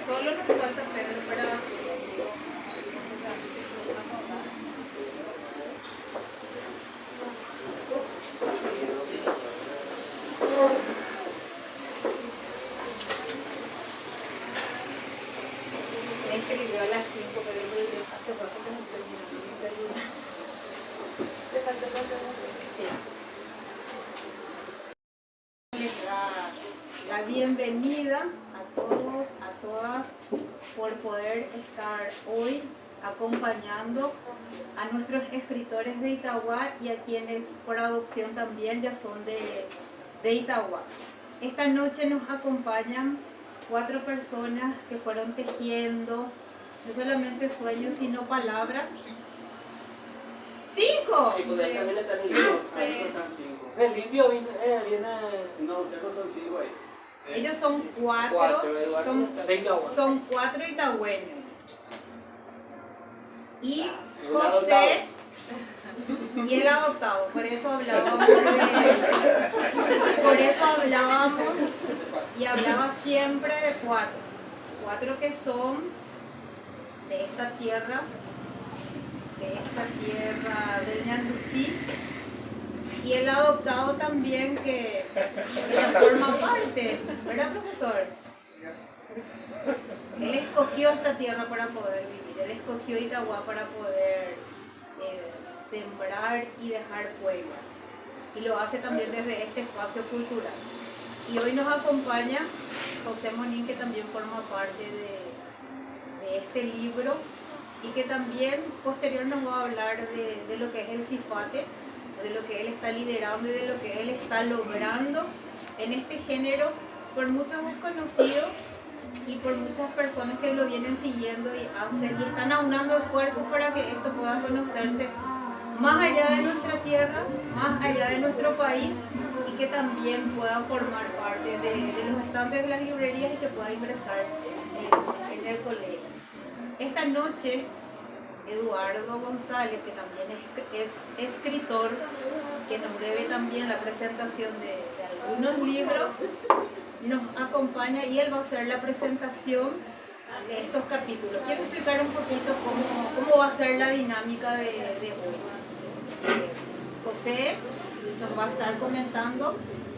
Solo nos falta Pedro para... Me escribió a las 5, pero yo hace rato que no estoy mirando mi celular. ¿Te falta tanto? Sí. Les da la bienvenida a todos, a todas, por poder estar hoy acompañando a nuestros escritores de Itauguá y a quienes por adopción también ya son de Itauguá. Esta noche nos acompañan 4 personas que fueron tejiendo no solamente sueños sino palabras. 5. Sí, pues ahí también está limpio. Ahí están 5. ¿Es limpio? ¿Viene? No, ustedes no son 5 ahí. Sí. Ellos son 4, son 4 itagüeños. Y José y el adoptado, por eso hablábamos y hablaba siempre de 4. 4 que son de esta tierra del Ñandutí, y el adoptado también que ella forma parte, ¿verdad, profesor? Él escogió esta tierra para poder vivir, él escogió Itauguá para poder sembrar y dejar huellas, y lo hace también desde este espacio cultural. Y hoy nos acompaña José Monín, que también forma parte de este libro y que también posterior nos va a hablar de lo que es el Cifate, de lo que él está liderando y de lo que él está logrando en este género por muchos desconocidos y por muchas personas que lo vienen siguiendo y están aunando esfuerzos para que esto pueda conocerse más allá de nuestra tierra, más allá de nuestro país, y que también pueda formar parte de los estantes de las librerías y que pueda ingresar en el colegio. Esta noche, Eduardo González, que también es escritor, que nos debe también la presentación de algunos libros, nos acompaña y él va a hacer la presentación de estos capítulos. Quiero explicar un poquito cómo va a ser la dinámica de hoy. José nos va a estar comentando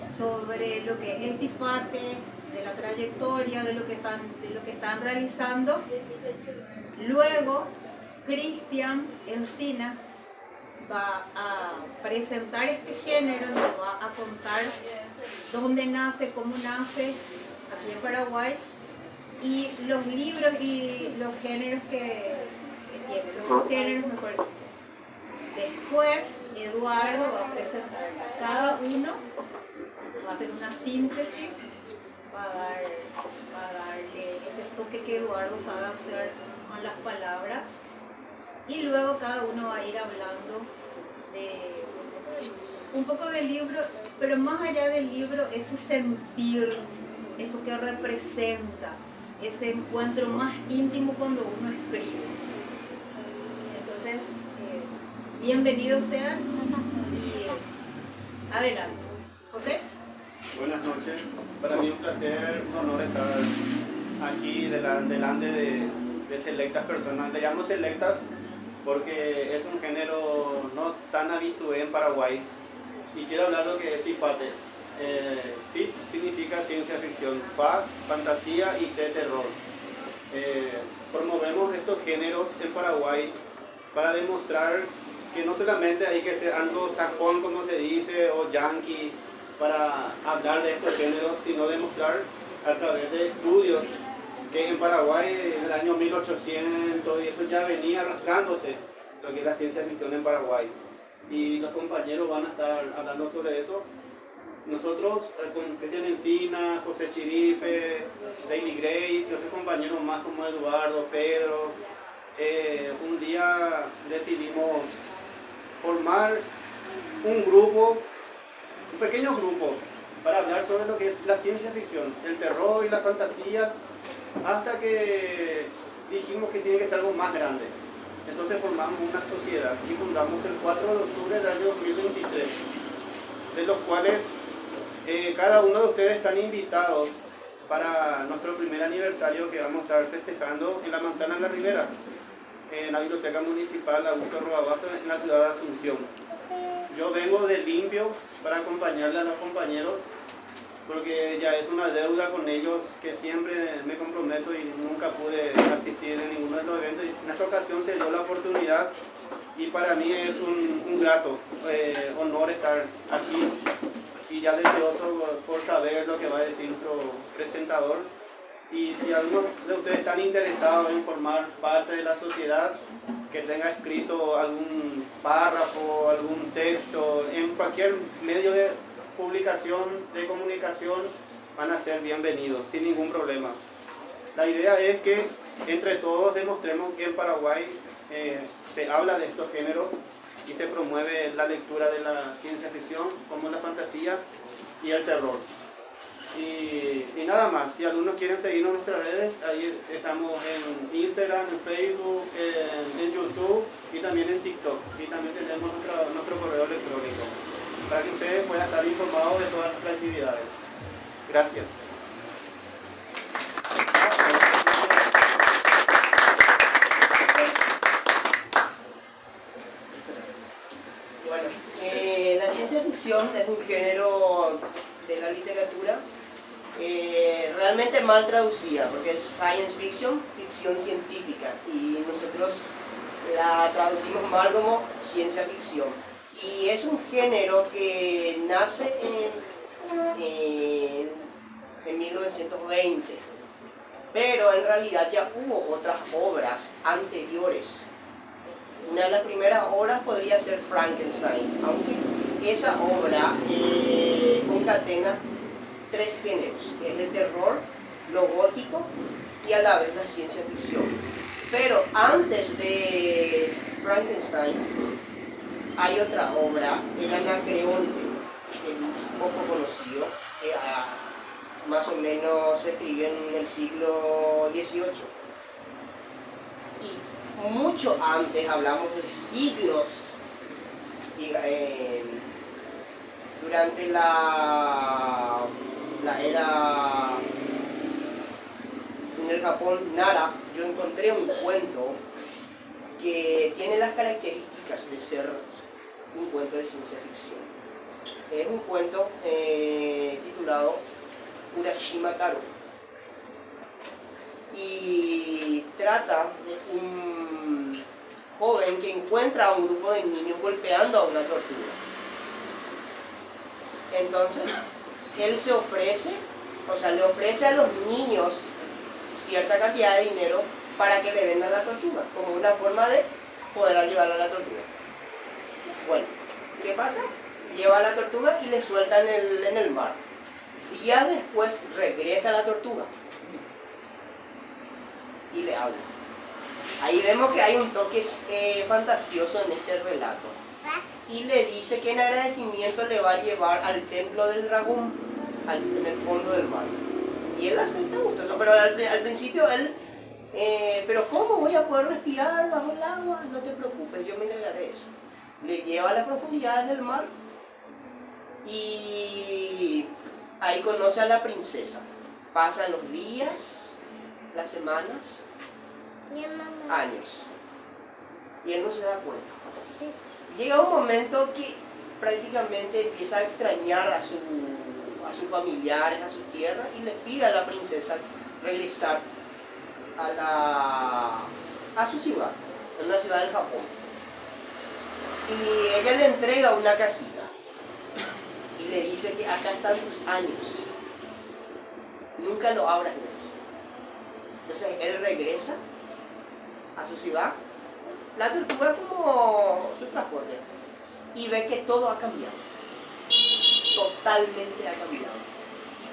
sobre lo que es el Cifate, de la trayectoria, de lo que están realizando. Luego, Cristian Encina va a presentar este género, nos va a contar dónde nace, cómo nace aquí en Paraguay, y los libros y los géneros que tiene, los subgéneros, mejor dicho. Después, Eduardo va a presentar a cada uno, va a hacer una síntesis, va a darle ese toque que Eduardo sabe hacer con las palabras, y luego cada uno va a ir hablando de un poco del libro, pero más allá del libro, ese sentir, eso que representa, ese encuentro más íntimo cuando uno escribe. Entonces, bienvenidos sean y adelante. José. Buenas noches. Para mí un placer, un honor estar aquí delante de selectas personas. Le llamo selectas porque es un género no tan habitual en Paraguay. Y quiero hablar de lo que es Cifate. Cif significa ciencia ficción, Fa, fantasía y Te, terror. Promovemos estos géneros en Paraguay para demostrar que no solamente hay que ser anglosajón, como se dice, o yankee, para hablar de estos géneros, sino demostrar a través de estudios que en Paraguay en el año 1800 y eso ya venía arrastrándose lo que es la ciencia ficción en Paraguay. Y los compañeros van a estar hablando sobre eso. Nosotros, con Cristian Encina, José Chirife, Daily Grace y otros compañeros más como Eduardo, Pedro, un día decidimos formar un grupo, un pequeño grupo, para hablar sobre lo que es la ciencia ficción, el terror y la fantasía, hasta que dijimos que tiene que ser algo más grande. Entonces formamos una sociedad y fundamos el 4 de octubre del año 2023, de los cuales cada uno de ustedes están invitados para nuestro primer aniversario que vamos a estar festejando en la Manzana de la Ribera, en la Biblioteca Municipal Augusto Robabasto, en la ciudad de Asunción. Yo vengo de Limpio para acompañarle a los compañeros, porque ya es una deuda con ellos que siempre me comprometo y nunca pude asistir en ninguno de los eventos. Y en esta ocasión se dio la oportunidad y para mí es un grato honor estar aquí y ya deseoso por saber lo que va a decir nuestro presentador. Y si alguno de ustedes están interesados en formar parte de la sociedad, que tenga escrito algún párrafo, algún texto, en cualquier medio de publicación, de comunicación, van a ser bienvenidos, sin ningún problema. La idea es que entre todos demostremos que en Paraguay se habla de estos géneros y se promueve la lectura de la ciencia ficción, como la fantasía y el terror. Y nada más, si algunos quieren seguirnos en nuestras redes, ahí estamos en Instagram, en Facebook, en YouTube y también en TikTok. Y también tenemos nuestro correo electrónico para que ustedes puedan estar informados de todas las actividades. Gracias. Bueno, la ciencia ficción es un género de la literatura realmente mal traducida, porque es science fiction, ficción científica, y nosotros la traducimos mal como ciencia ficción. Y es un género que nace en 1920, pero en realidad ya hubo otras obras anteriores. Una de las primeras obras podría ser Frankenstein, aunque esa obra concatena tres géneros, que es el terror, lo gótico y a la vez la ciencia ficción. Pero antes de Frankenstein hay otra obra, el Anacreonte, un poco conocido, más o menos se escribió en el siglo XVIII. Y mucho antes, hablamos de siglos, durante la era en el Japón Nara, yo encontré un cuento que tiene las características de ser un cuento de ciencia ficción. Es un cuento titulado Urashima Taro y trata de un joven que encuentra a un grupo de niños golpeando a una tortuga. Entonces él se ofrece, le ofrece a los niños cierta cantidad de dinero para que le vendan la tortuga, como una forma de poder ayudar a la tortuga. Bueno, ¿qué pasa? Lleva a la tortuga y le suelta en el mar. Y ya después regresa la tortuga y le habla. Ahí vemos que hay un toque fantasioso en este relato. Y le dice que en agradecimiento le va a llevar al templo del dragón, en el fondo del mar. Y él acepta gustoso, pero al principio él, pero ¿cómo voy a poder respirar bajo el agua? No te preocupes, yo me encargaré de eso. Le lleva a las profundidades del mar y ahí conoce a la princesa. Pasan los días, las semanas, años. Y él no se da cuenta. Llega un momento que prácticamente empieza a extrañar a sus familiares, a su tierra, y le pide a la princesa regresar a su ciudad, en una ciudad del Japón. Y ella le entrega una cajita y le dice que acá están tus años, nunca lo abras. Entonces él regresa a su ciudad, la tortuga como su transporte, y ve que todo ha cambiado, totalmente ha cambiado. Y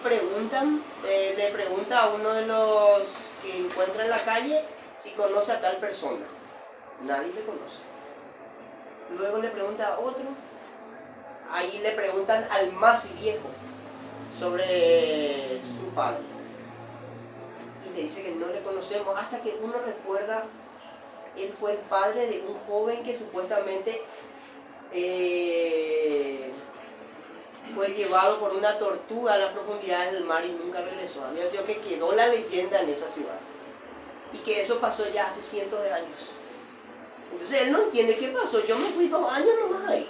le pregunta a uno de los que encuentra en la calle si conoce a tal persona. Nadie le conoce. Luego le pregunta a otro, ahí le preguntan al más viejo sobre su padre. Y le dice que no le conocemos, hasta que uno recuerda, él fue el padre de un joven que supuestamente fue llevado por una tortuga a las profundidades del mar y nunca regresó. Había sido que quedó la leyenda en esa ciudad. Y que eso pasó ya hace cientos de años. Entonces él no entiende qué pasó. Yo me fui 2 años nomás ahí.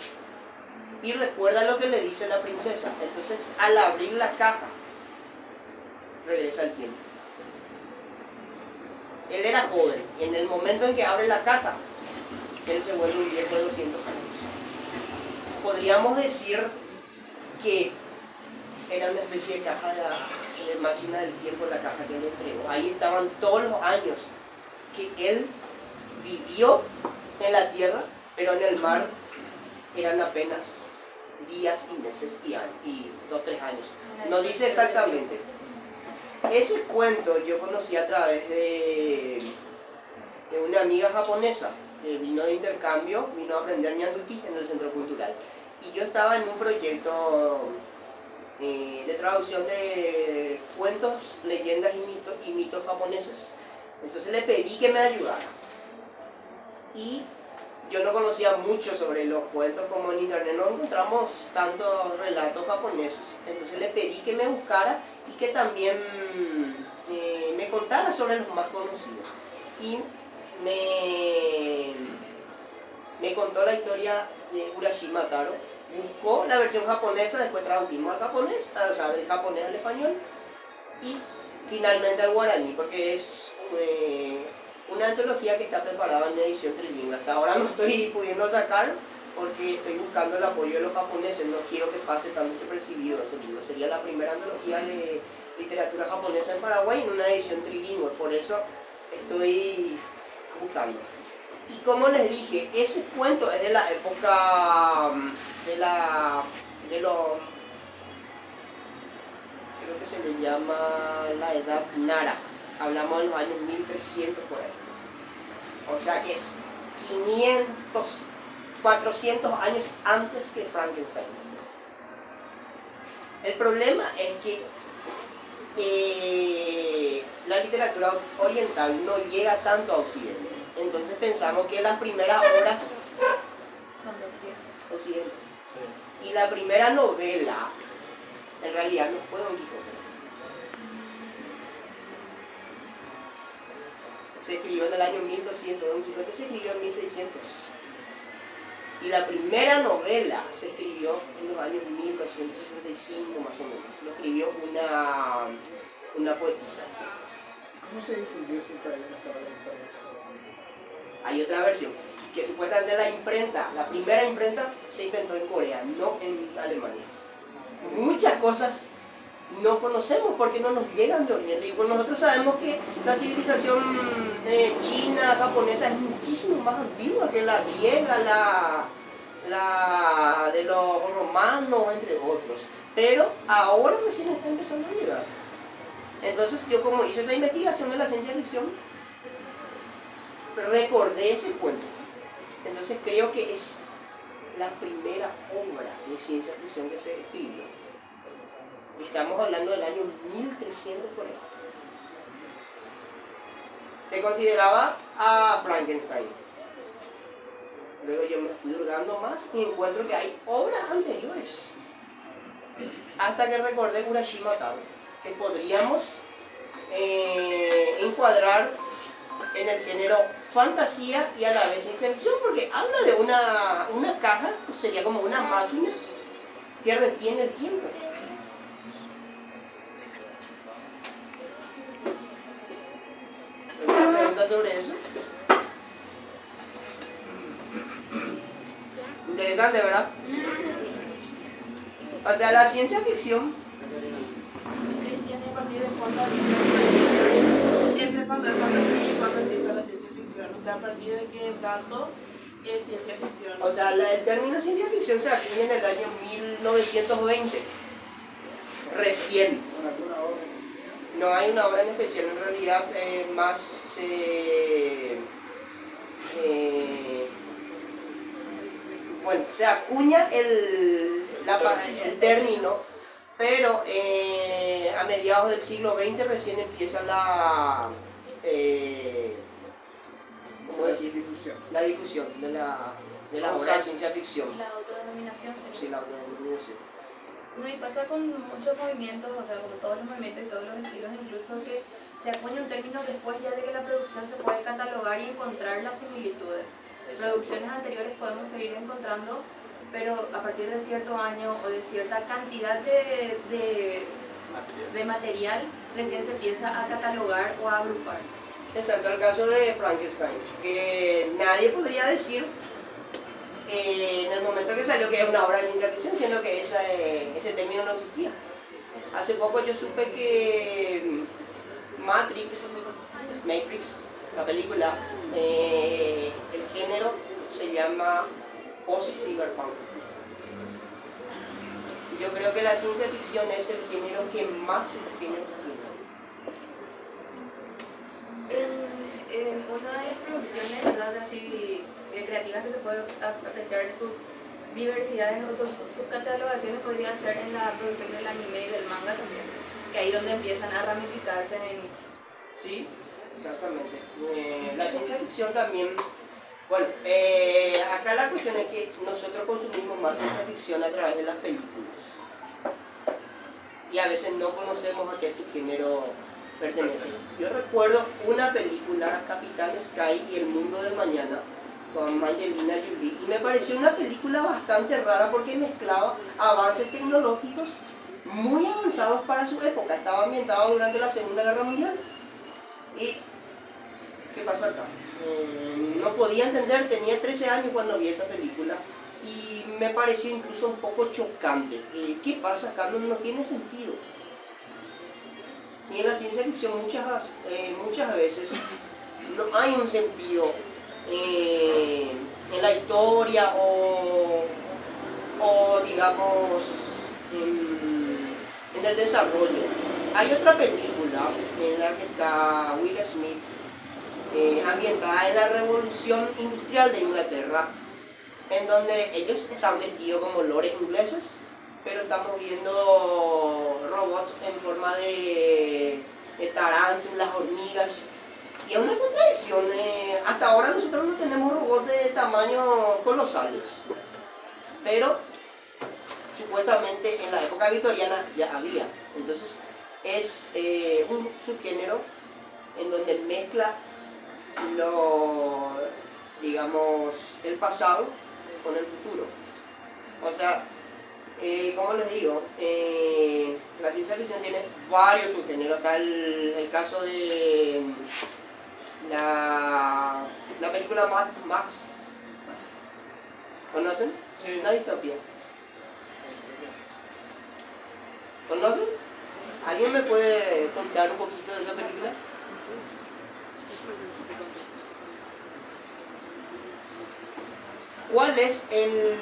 Y recuerda lo que le dice la princesa. Entonces, al abrir la caja, regresa el tiempo. Él era joven. Y en el momento en que abre la caja, él se vuelve un viejo de 200 años. Podríamos decir que era una especie de caja de máquina del tiempo, la caja que él entregó. Ahí estaban todos los años que él vivió en la tierra, pero en el mar eran apenas días y meses y 2 o 3 años. No dice exactamente. Ese cuento yo conocí a través de una amiga japonesa que vino de intercambio, vino a aprender ñanduki en el centro cultural. Y yo estaba en un proyecto de traducción de cuentos, leyendas y mitos japoneses. Entonces le pedí que me ayudara. Y yo no conocía mucho sobre los cuentos, como en internet no encontramos tantos relatos japoneses. Entonces le pedí que me buscara y que también me contara sobre los más conocidos. Y me contó la historia de Urashima Taro. Buscó la versión japonesa, después tradujimos al japonés, o sea, del japonés al español, y finalmente al guaraní, porque es una antología que está preparada en edición trilingüe. Hasta ahora no estoy pudiendo sacar porque estoy buscando el apoyo de los japoneses, no quiero que pase tan desapercibido ese libro. Sería la primera antología de literatura japonesa en Paraguay en una edición trilingüe, por eso estoy buscando. Y como les dije, ese cuento es de la época creo que se le llama la edad Nara. Hablamos de los años 1300 por ahí. O sea que es 400 años antes que Frankenstein. El problema es que la literatura oriental no llega tanto a Occidente. Entonces pensamos que las primeras obras Son 200. Occidente. Y la primera novela, en realidad no fue Don Quijote. Se escribió en el año 1200, Don Quijote se escribió en 1600. Y la primera novela se escribió en los años 1265 más o menos. Lo escribió una poetisa. ¿Cómo se difundió ese país hasta ahora? Hay otra versión, que supuestamente la imprenta, la primera imprenta se inventó en Corea, no en Alemania. Muchas cosas no conocemos porque no nos llegan de Oriente. Y pues nosotros sabemos que la civilización china, japonesa es muchísimo más antigua que la griega, la de los romanos, entre otros. Pero ahora recién está empezando a llegar. Entonces yo, como hice esa investigación de la ciencia ficción, recordé ese cuento. Entonces creo que es la primera obra de ciencia ficción que se escribió. Estamos hablando del año 1300 por ahí. Se consideraba a Frankenstein. Luego yo me fui hurgando más y encuentro que hay obras anteriores. Hasta que recordé Urashima Taro, que podríamos encuadrar en el género fantasía y a la vez ciencia ficción, porque habla de una caja, sería como una máquina que retiene el tiempo. ¿Alguna pregunta sobre eso? Interesante, ¿verdad? O sea, la ciencia ficción Cristian, ¿a partir de cuándo entre cuando es fantasía y cuando empieza la ciencia ficción? O sea, a partir de qué dato es ciencia ficción. O sea, el término ciencia ficción se acuña en el año 1920. Recién. No hay una obra en especial, en realidad más bueno, se acuña el término, pero a mediados del siglo XX recién empieza ¿cómo decir? La difusión de la obra de ciencia ficción. ¿Y la autodenominación? Sí, la autodenominación. No, y pasa con muchos movimientos, o sea, con todos los movimientos y todos los estilos, incluso que se acuña un término después ya de que la producción se puede catalogar y encontrar las similitudes. Producciones anteriores podemos seguir encontrando, pero a partir de cierto año o de cierta cantidad de material, recién se empieza a catalogar o a agrupar. Exacto, el caso de Frankenstein, que nadie podría decir en el momento que salió que es una obra de ciencia ficción, siendo que ese término no existía. Hace poco yo supe que Matrix, la película, el género se llama post-cyberpunk. Yo creo que la ciencia ficción es el género que más subgéneros tiene. En una de las producciones, ¿verdad?, así creativas que se puede apreciar sus diversidades o sus catalogaciones podrían ser en la producción del anime y del manga también, que ahí donde empiezan a ramificarse en... Sí, exactamente. La ciencia ficción también, bueno, acá la cuestión es que nosotros consumimos más ciencia ficción a través de las películas y a veces no conocemos a qué subgénero pertenece. Yo recuerdo una película, Capitán Sky y el mundo del mañana, con Angelina Jolie, y me pareció una película bastante rara porque mezclaba avances tecnológicos muy avanzados para su época. Estaba ambientado durante la Segunda Guerra Mundial. ¿Y qué pasa acá? No podía entender, tenía 13 años cuando vi esa película y me pareció incluso un poco chocante. ¿Qué pasa acá? No tiene sentido. Y en la ciencia ficción muchas veces no hay un sentido en la historia o digamos en el desarrollo. Hay otra película en la que está Will Smith, ambientada en la Revolución Industrial de Inglaterra, en donde ellos están vestidos como lores ingleses, pero estamos viendo robots en forma de tarántulas, hormigas, y es una contradicción. Hasta ahora nosotros no tenemos robots de tamaño colosales, pero supuestamente en la época victoriana ya había. Entonces es un subgénero en donde mezcla el pasado con el futuro. O sea, como les digo, la ciencia ficción tiene varios subgéneros. Está el caso de la película Mad Max. ¿Conocen? Sí. Una distopía. ¿Conocen? ¿Alguien me puede contar un poquito de esa película? ¿Cuál es el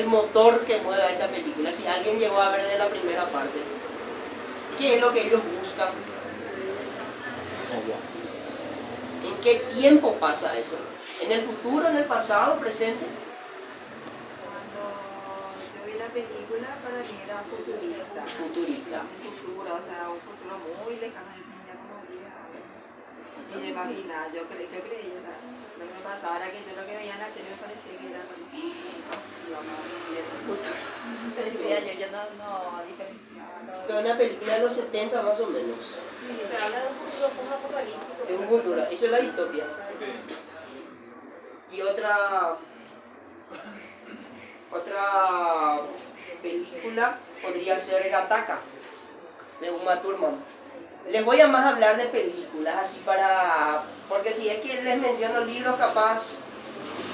motor que mueve a esa película? Si alguien llegó a ver de la primera parte, ¿qué es lo que ellos buscan? ¿En qué tiempo pasa eso? ¿En el futuro, en el pasado, presente? Cuando yo vi la película, para mí era futurista. Futurista. Un futuro, o sea, un futuro muy lejano. Ya como y yo imaginaba, yo creí, o sea, lo que me pasaba era que yo lo que veía en la tele me parecía que era como, sí, vamos a vivir en un futuro. 13 años, yo no diferenciaba. Es una película de los 70 más o menos. Sí, Pero habla de un futuro post-apocalíptico. Es un futuro, eso es la distopia. Y otra película podría ser Gattaca, de Uma Thurman. Les voy a más hablar de películas, así porque si es que les menciono libros capaz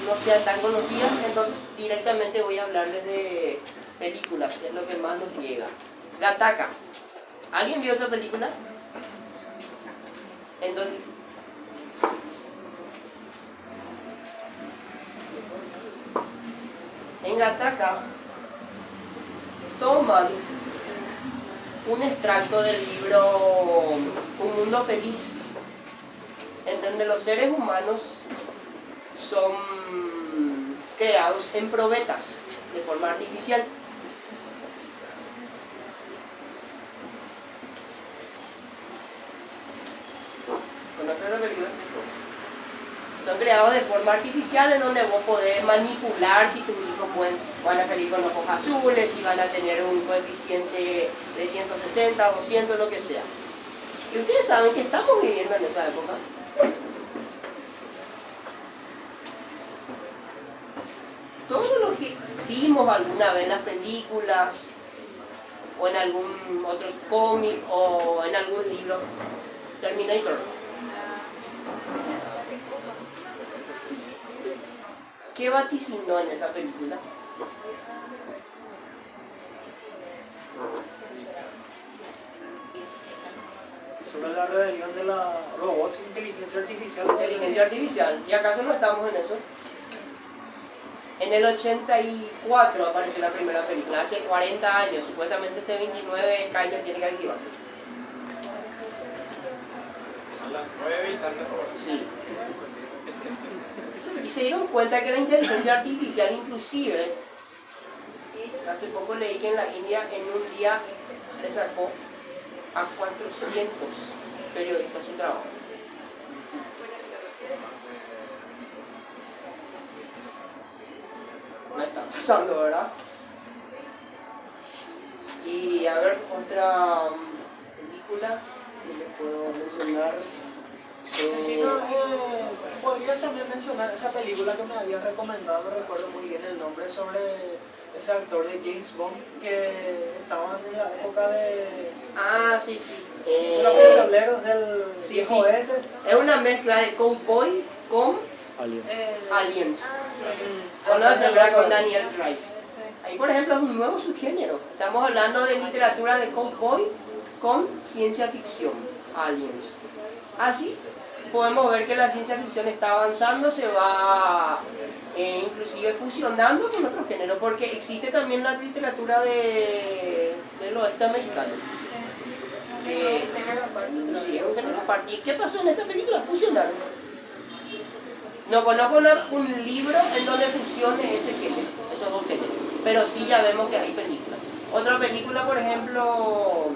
no sean tan conocidas, entonces directamente voy a hablarles de películas, que es lo que más nos llega. Gattaca. ¿Alguien vio esa película? ¿En dónde? En Gattaca toman un extracto del libro Un Mundo Feliz, en donde los seres humanos son creados en probetas de forma artificial. ¿Conoces esa película? Son creados de forma artificial en donde vos podés manipular si tus hijos van a salir con ojos azules, si van a tener un coeficiente de 160, 200, lo que sea. Y ustedes saben que estamos viviendo en esa época. Todo lo que vimos alguna vez en las películas, o en algún otro cómic, o en algún libro, Terminator. ¿Qué vaticinó en esa película? Sobre la rebelión de la robots, inteligencia artificial. Inteligencia artificial. ¿Y acaso no estamos en eso? En el 84 apareció la primera película, hace 40 años. Supuestamente este 29 Skynet tiene que activarse. A las 9 y tantas horas. Sí. Y se dieron cuenta que la inteligencia artificial inclusive, hace poco leí que en la India en un día le sacó a 400 periodistas su trabajo. No está pasando, ¿verdad? Y a ver, otra película que les puedo mencionar. Si no, podrías también mencionar esa película que me habías recomendado, no recuerdo muy bien el nombre, sobre ese actor de James Bond que estaba en la época de Ah, sí, sí. los pistoleros del Sí, viejo sí. oeste. Es una mezcla de Cowboy con Aliens. ¿Conoces, verdad? Con Daniel Craig. Ahí, por ejemplo, es un nuevo subgénero. Estamos hablando de literatura de Cowboy con ciencia ficción, Aliens. Así podemos ver que la ciencia ficción está avanzando, se va inclusive fusionando con otros géneros, porque existe también la literatura del oeste americano. Género aparte otra Sí, vez. es un género aparte. ¿Y qué pasó en esta película? Fusionaron. No conozco un libro en donde fusione ese género, esos dos géneros, pero sí ya vemos que hay películas. Otra película, por ejemplo,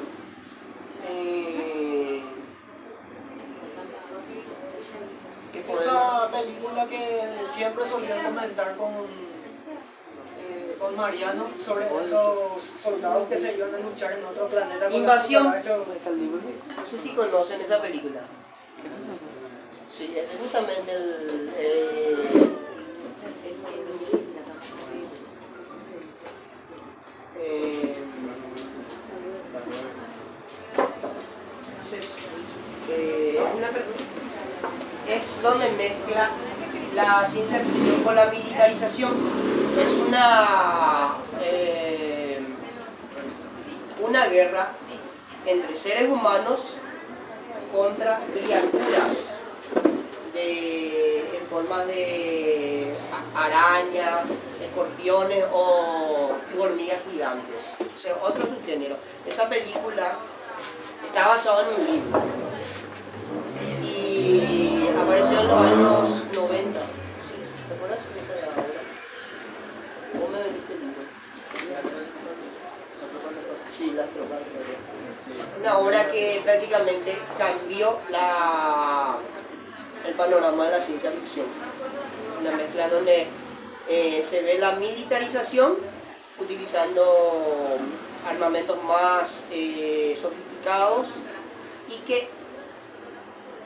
¿qué podemos? Esa película que siempre solía comentar con Mariano sobre esos soldados que se iban a luchar en otro planeta. con Invasión. los cucarachos. No sé si conocen esa película. Sí, es justamente es donde mezcla la ciencia ficción con la militarización. Es una guerra entre seres humanos contra criaturas en forma de arañas, escorpiones o hormigas gigantes. O sea, otro subgénero. Esa película está basada en un libro y apareció en los años 90. ¿Te acuerdas de esa obra? ¿Cómo me vendiste el libro? Sí, Las tropas de Troya. Una obra que prácticamente cambió el panorama de la ciencia ficción. Una mezcla donde se ve la militarización utilizando armamentos más sofisticados y que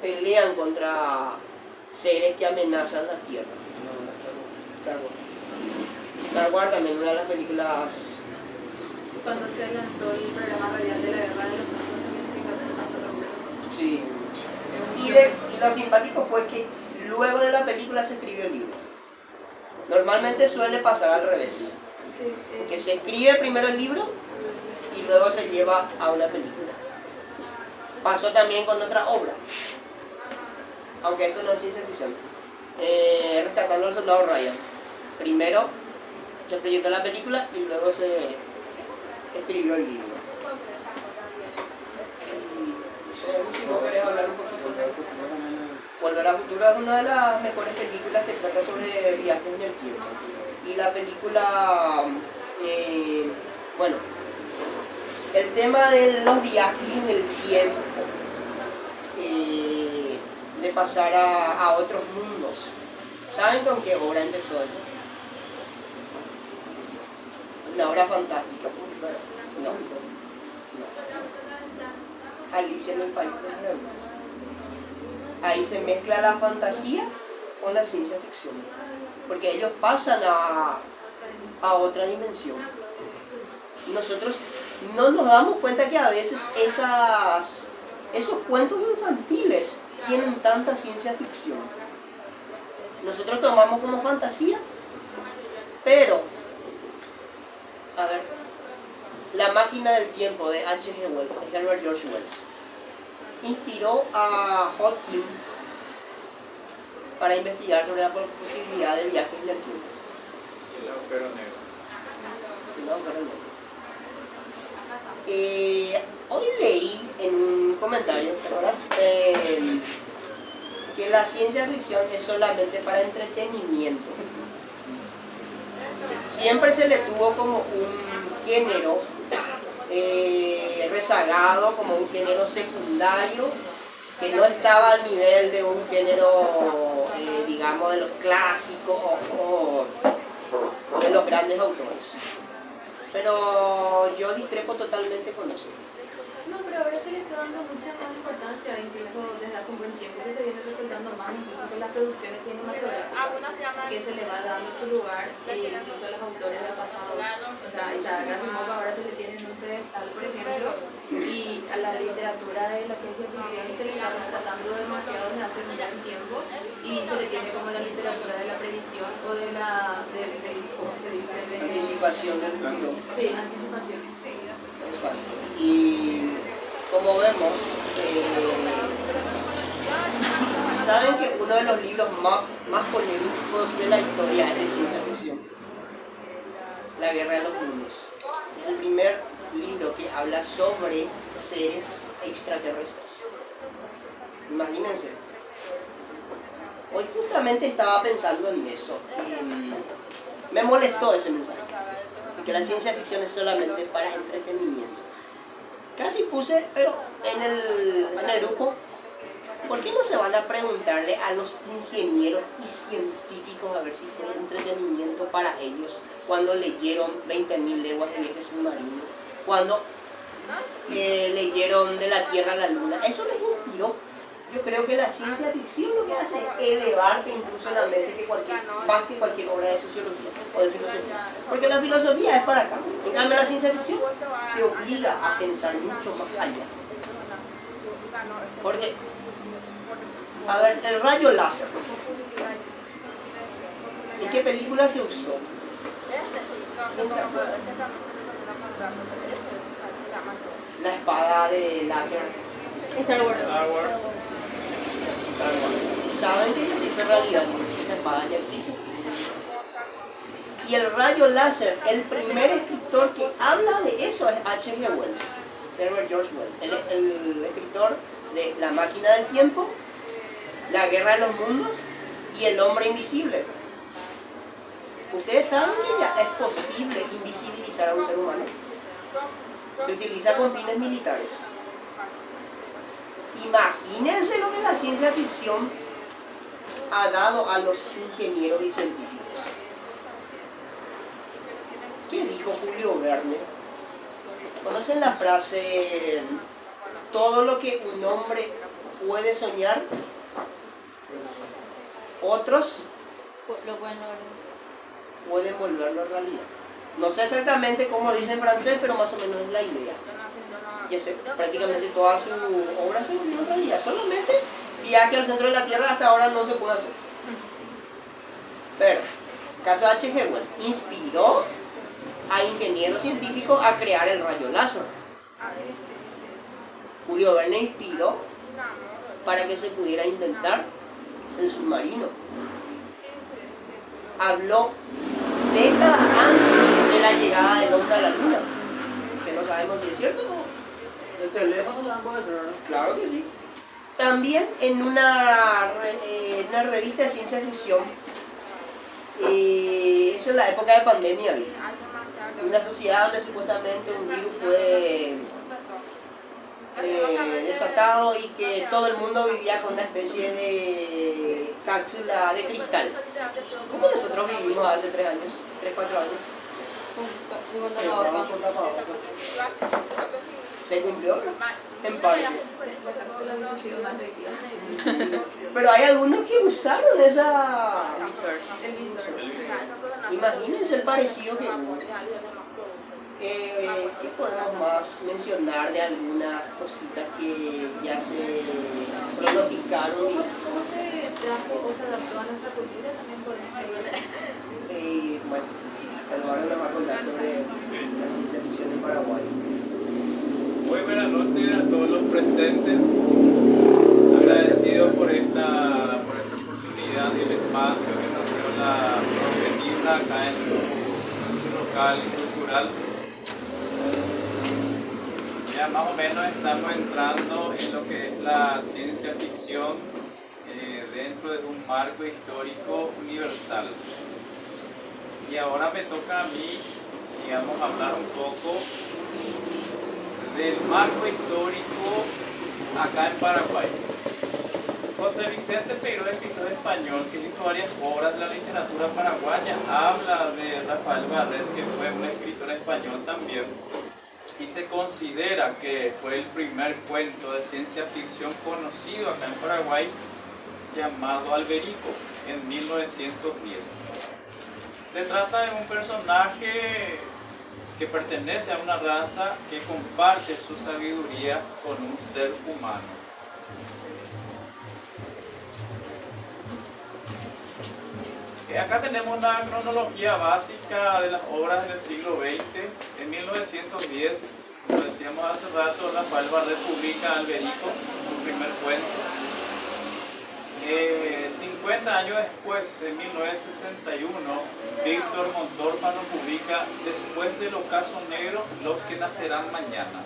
pelean contra seres que amenazan la Tierra. Star Wars también, una de las películas. Cuando se lanzó el programa radial de la guerra de los mundos también que causó tanto revuelo. Sí. Y lo simpático fue que luego de la película se escribió el libro. Normalmente suele pasar al revés. Que se escribe primero el libro y luego se lleva a una película. Pasó también con otra obra. Aunque esto no es ciencia ficción. Rescatando al soldado Ryan. Primero se proyectó la película y luego se escribió el libro. ¿No querés hablar un poquito? Volver al futuro es una de las mejores películas que trata sobre viajes en el tiempo. Y la película, bueno, el tema de los viajes en el tiempo de pasar a otros mundos. ¿Saben con qué obra empezó eso? Una obra fantástica. No. Alicia en el País de las Maravillas. Ahí se mezcla la fantasía con la ciencia ficción. Porque ellos pasan a otra dimensión. Nosotros no nos damos cuenta que a veces esos cuentos infantiles tienen tanta ciencia ficción. Nosotros tomamos como fantasía, pero, a ver, La máquina del tiempo de H.G. Wells, de Herbert George Wells, inspiró a Hodgkin para investigar sobre la posibilidad de viajes en el tiempo. El agujero negro. Sí, el agujero negro. Hoy leí en un comentario, ¿te acuerdas? Que la ciencia ficción es solamente para entretenimiento. Siempre se le tuvo como un género rezagado, como un género secundario, que no estaba al nivel de un género, digamos, de los clásicos o de los grandes autores. Pero yo discrepo totalmente con eso. No, pero ahora se le está dando mucha más importancia, incluso desde hace un buen tiempo que se viene resaltando más, incluso con las producciones cinematográficas, que se le va dando su lugar, incluso a los autores del pasado. O sea, Isaac Asimov ahora se le tiene un pedestal, por ejemplo, y a la literatura de la ciencia ficción se le está tratando demasiado desde hace un buen tiempo, y se le tiene como la literatura de la previsión o de la, ¿cómo se dice? De Anticipación del futuro. Sí, anticipación. Exacto. Y como vemos, saben que uno de los libros más polémicos de la historia es de ciencia ficción, La Guerra de los Mundos. Es el primer libro que habla sobre seres extraterrestres. Imagínense. Hoy justamente estaba pensando en eso. Me molestó ese mensaje, que la ciencia ficción es solamente para entretenimiento. Casi puse, pero en el grupo, ¿por qué no se van a preguntarle a los ingenieros y científicos a ver si fue entretenimiento para ellos cuando leyeron 20.000 leguas de viaje submarino, cuando leyeron De la Tierra a la Luna? Eso les inspiró. Yo creo que la ciencia ficción lo que hace es elevarte incluso en la mente más que cualquier obra de sociología o de filosofía. Porque la filosofía es para acá. En cambio la ciencia ficción te obliga a pensar mucho más allá. Porque, a ver, el rayo láser. ¿En qué película se usó? ¿Quién se acuerda? La espada de láser. Star Wars. ¿Saben que se hizo realidad? Esa espada ya existe. Y el rayo láser, el primer escritor que habla de eso es H.G. Wells, Herbert George Wells, el escritor de La máquina del tiempo, La guerra de los mundos y El hombre invisible. ¿Ustedes saben que ya es posible invisibilizar a un ser humano? Se utiliza con fines militares. Imagínense lo que la ciencia ficción ha dado a los ingenieros y científicos. ¿Qué dijo Julio Verne? ¿Conocen la frase todo lo que un hombre puede soñar, otros Lo pueden lograr. pueden volverlo realidad? No sé exactamente cómo dice en francés, pero más o menos es la idea. Ya sé, prácticamente toda su obra se volvió realidad. Solamente viaje al centro de la Tierra hasta ahora no se puede hacer. Pero, caso de H.G. Wells, inspiró a ingenieros científicos a crear el rayo láser. Julio Verne inspiró para que se pudiera inventar el submarino. Habló décadas antes de la llegada del hombre a la luna, que no sabemos si es cierto o no. El teléfono también puede ser, ¿no? Claro que sí. También en una revista de ciencia ficción, eso en la época de pandemia, una sociedad donde supuestamente un virus fue desatado y que todo el mundo vivía con una especie de cápsula de cristal. Como nosotros vivimos hace 3 años, 4 años. Con Sí, estábamos con tapabocas. ¿Se cumplió? En parte. la cápsula hubiese sido más rígida. Pero hay algunos que usaron esa... El visor. Imagínense el parecido que hubo. ¿Qué podemos más mencionar de algunas cositas que ya se pronosticaron? ¿Cómo se trajo o se adaptó a nuestra cultura? También podemos ver. Bueno, Eduardo nos va a contar sobre la ciencia ficción en Paraguay. Muy buenas noches a todos los presentes. Agradecidos por esta oportunidad y el espacio que nos dio la prometida acá en su local cultural. Ya más o menos estamos entrando en lo que es la ciencia ficción dentro de un marco histórico universal. Y ahora me toca a mí, digamos, hablar un poco del marco histórico acá en Paraguay. José Vicente Peiró, escritor español que hizo varias obras de la literatura paraguaya, habla de Rafael Barret, que fue un escritor español también, y se considera que fue el primer cuento de ciencia ficción conocido acá en Paraguay, llamado Alberico, en 1910. Se trata de un personaje que pertenece a una raza que comparte su sabiduría con un ser humano. Acá tenemos una cronología básica de las obras del siglo XX. En 1910, como decíamos hace rato, Rafael Barret publica Alberico, su primer cuento. 50 años después, en 1961, Víctor Montórfano publica Después del ocaso negro, los que nacerán mañana,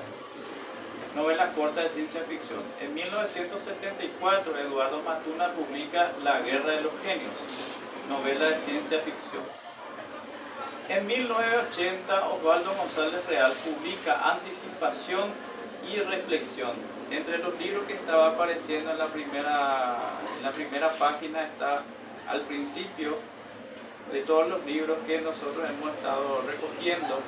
novela corta de ciencia ficción. En 1974, Eduardo Matuna publica La guerra de los genios, novela de ciencia ficción. En 1980, Osvaldo González Real publica Anticipación y Reflexión. Entre los libros que estaba apareciendo en la primera página está al principio de todos los libros que nosotros hemos estado recogiendo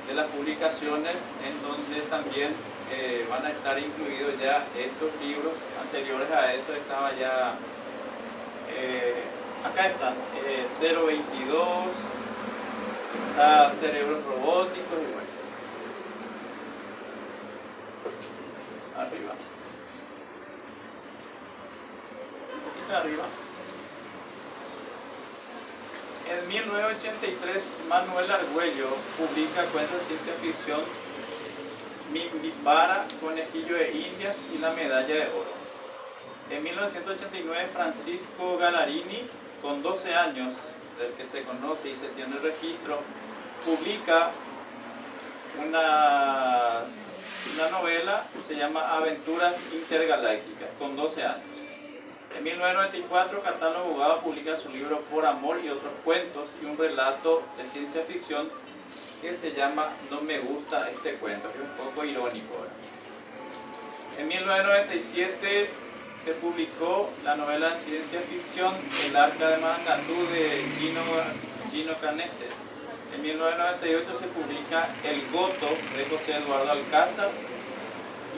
de las publicaciones, en donde también van a estar incluidos ya estos libros. Anteriores a eso estaba ya, acá están, 022, está Cerebros Robóticos y bueno. Arriba. Un poquito arriba. En 1983, Manuel Argüello publica cuentos de ciencia ficción Mipara, Conejillo de Indias y la Medalla de Oro. En 1989, Francisco Gallarini, con 12 años, del que se conoce y se tiene registro, publica una novela que se llama Aventuras Intergalácticas, con 12 años. En 1994, Catálogo Abogado publica su libro Por Amor y otros cuentos y un relato de ciencia ficción que se llama No me gusta este cuento, que es un poco irónico. En 1997 se publicó la novela de ciencia ficción El Arca de Mangatú de Gino Canese. En 1998 se publica El Goto de José Eduardo Alcázar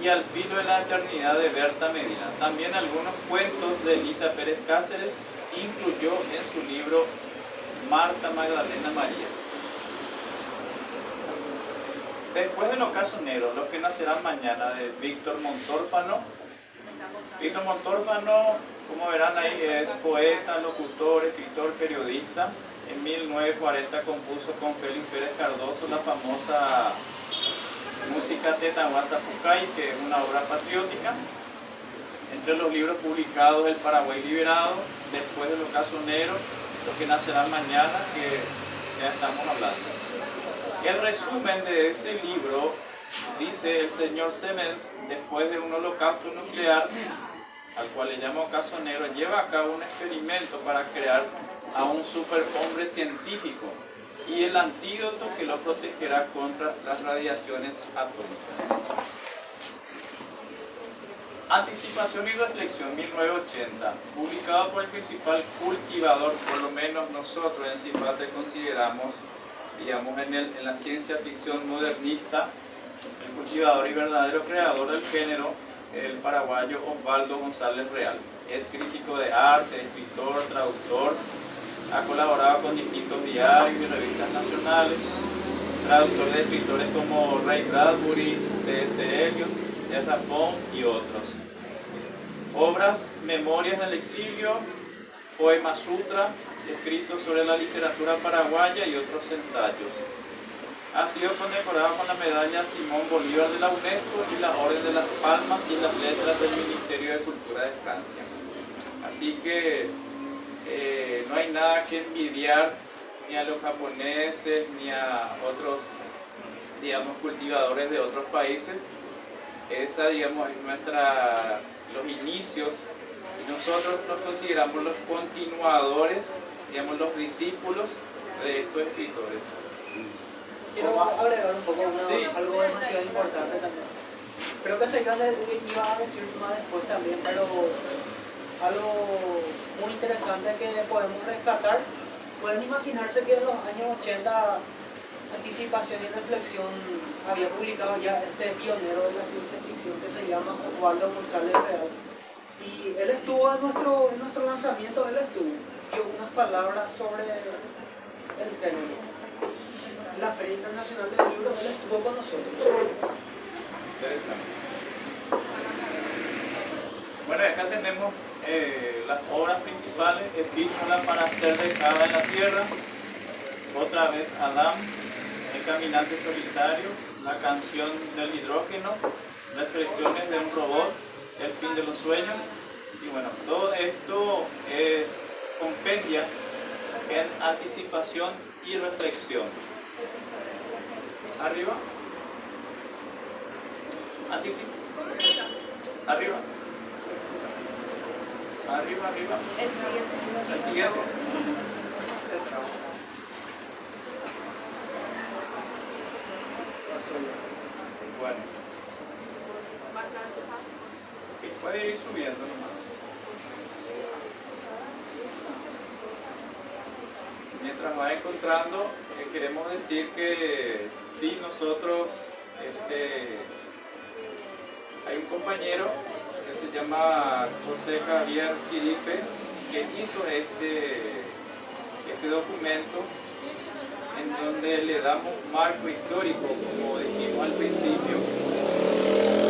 y Al filo de la eternidad de Berta Medina. También algunos cuentos de Elita Pérez Cáceres incluyó en su libro Marta Magdalena María. Después del ocaso negro, Los que nacerán mañana, de Víctor Montórfano. Víctor Montórfano, como verán ahí, es poeta, locutor, escritor, periodista. En 1940 compuso con Félix Pérez Cardoso la famosa música Tetahuasa Pucay, que es una obra patriótica. Entre los libros publicados, El Paraguay liberado, Después del ocaso negro, Los que nacerán mañana, que ya estamos hablando. El resumen de ese libro dice: el señor Siemens, después de un holocausto nuclear, al cual le llama ocaso negro, lleva a cabo un experimento para crear a un superhombre científico y el antídoto que lo protegerá contra las radiaciones atómicas. Anticipación y reflexión 1980, publicado por el principal cultivador, por lo menos nosotros en Cifate consideramos, digamos, en la ciencia ficción modernista, el cultivador y verdadero creador del género, el paraguayo Osvaldo González Real. Es crítico de arte, escritor, traductor, ha colaborado con distintos diarios y revistas nacionales, traductor de escritores como Ray Bradbury, T.S. Eliot, Ezra Pound y otros. Obras, Memorias del exilio, Poema Sutra, escritos sobre la literatura paraguaya y otros ensayos. Ha sido condecorado con la medalla Simón Bolívar de la UNESCO y la Orden de las Palmas y las Letras del Ministerio de Cultura de Francia. Así que no hay nada que envidiar ni a los japoneses ni a otros, digamos, cultivadores de otros países. Esa, digamos, es los inicios, y nosotros nos consideramos los continuadores, digamos, los discípulos de estos escritores. Quiero agregar un poco Sí. algo demasiado importante también. Creo que Señor iba a decir más después también, pero algo muy interesante que podemos rescatar. Pueden imaginarse que en los años 80 Anticipación y Reflexión había publicado ya este pionero de la ciencia ficción que se llama Osvaldo González Real. Y él estuvo en nuestro lanzamiento, dio unas palabras sobre el género. La Feria Internacional del Libro, él estuvo con nosotros. Interesante. Bueno, acá tenemos las obras principales: Epístola para ser dejada en la tierra, Otra vez Adán, El caminante solitario, La canción del hidrógeno, Reflexiones de un robot, El fin de los sueños. Y bueno, todo esto compendia en anticipación y reflexión. Arriba. Arriba. Arriba. El siguiente. Bueno. Y puede ir subiendo nomás. Mientras va encontrando, queremos decir que si nosotros, hay un compañero que se llama José Javier Chirife, que hizo este documento en donde le damos marco histórico, como dijimos al principio,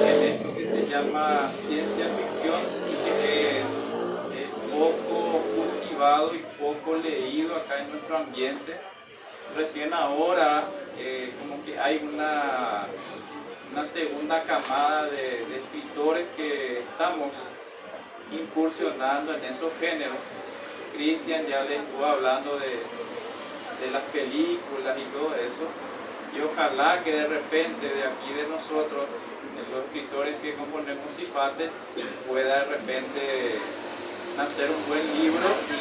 en esto que se llama ciencia ficción y que es poco cultivado y poco leído acá en nuestro ambiente. Recién ahora como que hay una segunda camada de escritores que estamos incursionando en esos géneros. Cristian ya les estuvo hablando de las películas y todo eso, y ojalá que de repente de aquí de nosotros, de los escritores que componemos Cifate, pueda de repente nacer un buen libro y